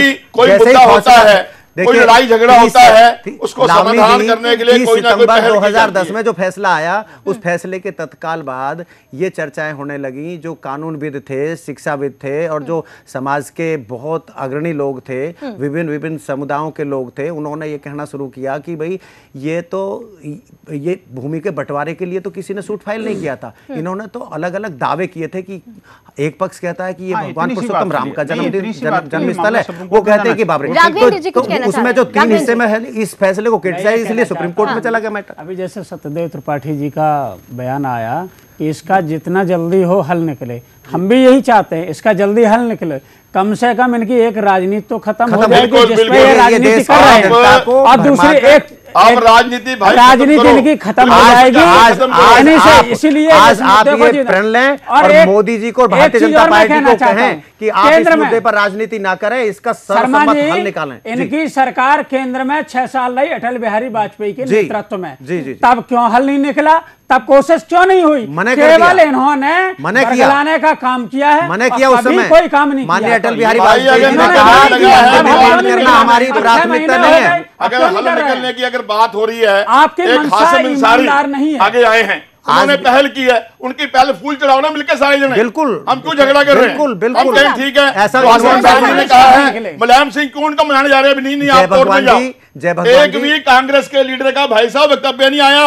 मुद्दा होता है, कोई लड़ाई झगड़ा होता है, उसको समाधान करने के लिए कोई ना कोई पहल 2010 में जो फैसला आया, उस फैसले के तत्काल बाद ये चर्चाएं होने लगी। जो कानूनविद थे, शिक्षाविद थे और जो समाज के बहुत अग्रणी लोग थे, विभिन्न समुदायों के लोग थे, उन्होंने ये कहना शुरू किया कि भाई ये भूमि के बंटवारे के लिए तो किसी ने सूट फाइल नहीं किया था। इन्होंने तो अलग अलग दावे किए थे कि एक पक्ष कहता है कि ये भगवान पुरुषोत्तम राम का जन्म स्थल है, वो कहते हैं कि बाबरी, उसमें जो 3 हिस्से में है इस फैसले को क्रिटिसाइज, इसलिए सुप्रीम कोर्ट में चला गया मैटर। अभी जैसे सत्यदेव त्रिपाठी जी का बयान आया कि इसका जितना जल्दी हो हल निकले, हम भी यही चाहते हैं, इसका जल्दी हल निकले। कम से कम इनकी एक राजनीति तो खत्म हो जाएगी जिसमें ये राजनीति कर रहे हैं, और दूसरी एक राजनीति इनकी खत्म हो जाएगी। इसीलिए आज आप ये प्रण लें और मोदी जी को, भारतीय जनता पार्टी को कहें कि आप इस मुद्दे पर राजनीति ना करें, इसका सर्वसम्मत हल निकालें। इनकी सरकार केंद्र में 6 साल रही अटल बिहारी वाजपेयी के नेतृत्व में, तब क्यों हल नहीं निकला? तब कोशिश क्यों नहीं हुई? केवल इन्होंने बदलाने का काम किया है, मैंने किया उस समय कोई काम नहीं। माननीय अटल बिहारी वाजपेयी जी ने कहा निर्माण करना हमारी प्राथमिकता नहीं है। अगर हल निकलने की अगर बात हो रही है, आपकी मंशा ईमानदार नहीं है। आगे आए हैं, उन्होंने पहल की है, उनकी पहल फूल चढ़ाओ ना मिलकर सारे जने। बिल्कुल, हम क्यों झगड़ा कर रहे हैं? बिल्कुल ठीक है, ऐसा ने कहा है मुलायम सिंह क्यों उनका मनाने जा रहे हैं? नहीं आप कोर्ट में जाओ। एक भी कांग्रेस के लीडर का भाई साहब वक्तव्य नहीं आया।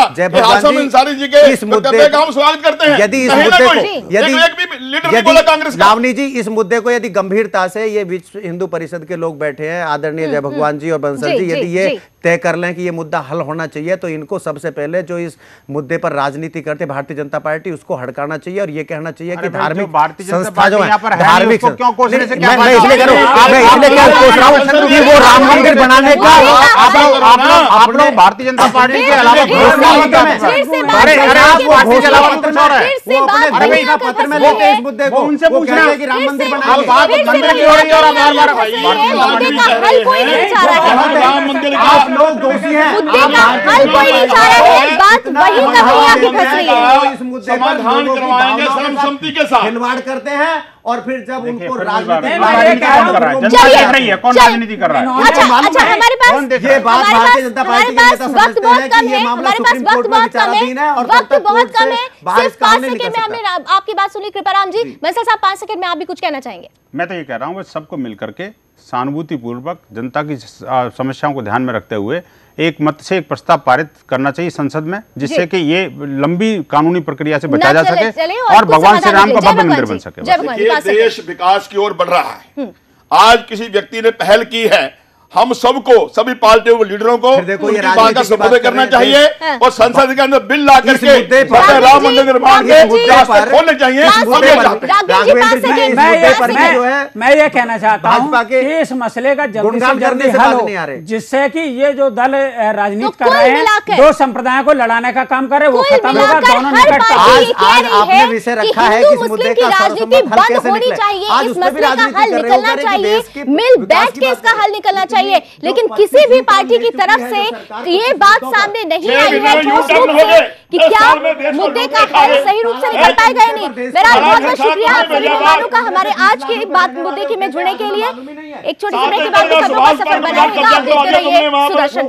आजम अंसारी जी के वक्तव्य का हम स्वागत करते हैं। यदि इस मुद्दे को लावनी जी, इस मुद्दे को यदि गंभीरता से ये विश्व हिंदू परिषद के लोग बैठे हैं, आदरणीय जय भगवान जी और बंसल जी, यदि ये तय कर लें कि ये मुद्दा हल होना चाहिए, तो इनको सबसे पहले जो इस मुद्दे पर राजनीति करते भारतीय जनता पार्टी, उसको हड़काना चाहिए और ये कहना चाहिए कि धार्मिक संस्था जो है, धार्मिक वो राम मंदिर बनाने का आप लोग भारतीय जनता पार्टी के अलावा पत्र में लेके इस मुद्दे को उनसे पूछ रहे हैं कि राम मंदिर बनाने आप लोग दोषी हैं। हल कोई नहीं चाह रहा है, बात वही इस मुद्दे पर समाधान करवाएंगे सर्वसम्मति के साथ, खिलवाड़ करते हैं और फिर जब उनको राजनीति कौन राजनीति कर रहा है? अच्छा, हमारे पास ये बात भारतीय जनता पार्टी के नेता समझते हैं कि ये मामला सुप्रीम कोर्ट में विचाराधीन है और वक्त बहुत कम है। सिर्फ 5 सेकंड में हमने आपकी बात सुनी। कृपाराम जी, बंसल साहब 5 सेकंड में आप भी कुछ कहना चाहेंगे? मैं तो ये कह रहा हूँ सबको मिलकर के सहानुभूति पूर्वक जनता की समस्याओं को ध्यान में रखते हुए एक मत से एक प्रस्ताव पारित करना चाहिए संसद में, जिससे कि ये लंबी कानूनी प्रक्रिया से बचा जा सके और भगवान श्री राम का भव्य मंदिर बन सके। देश विकास की ओर बढ़ रहा है। आज किसी व्यक्ति ने पहल की है, हम सबको, सभी पार्टियों के लीडरों को उनकी बात का समर्थन करना चाहिए और संसद के अंदर बिल ला करके राम मंदिर निर्माण के खोलने चाहिए। मैं ये कहना चाहता हूँ कि इस मसले का जल्दी से जल्दी हल हो, जिससे कि ये जो दल राजनीति कर रहे हैं, दो संप्रदायों को लड़ाने का काम करे, वो खत्म होगा। दोनों निकट आज आपने विषय रखा है कि इस मुद्दे का सर्वसम्मत हल कैसे निकले। आज उस पर भी राजनीति कर रहे हो, मिल बैठ के इसका हल निकलना चाहिए। लेकिन किसी भी पार्टी की तरफ से ये बात सामने नहीं आई है ठोस रूप से कि क्या मुद्दे का हल सही रूप से निकल पाएगा या नहीं। मेरा बहुत बहुत शुक्रिया आप सभी मेहमानों का हमारे आज के बात मुद्दे की में जुड़ने के लिए। एक छोटी सी ब्रेक के बाद खबरों का सफर बना रहेगा। आप देखते रहिए सुदर्शन।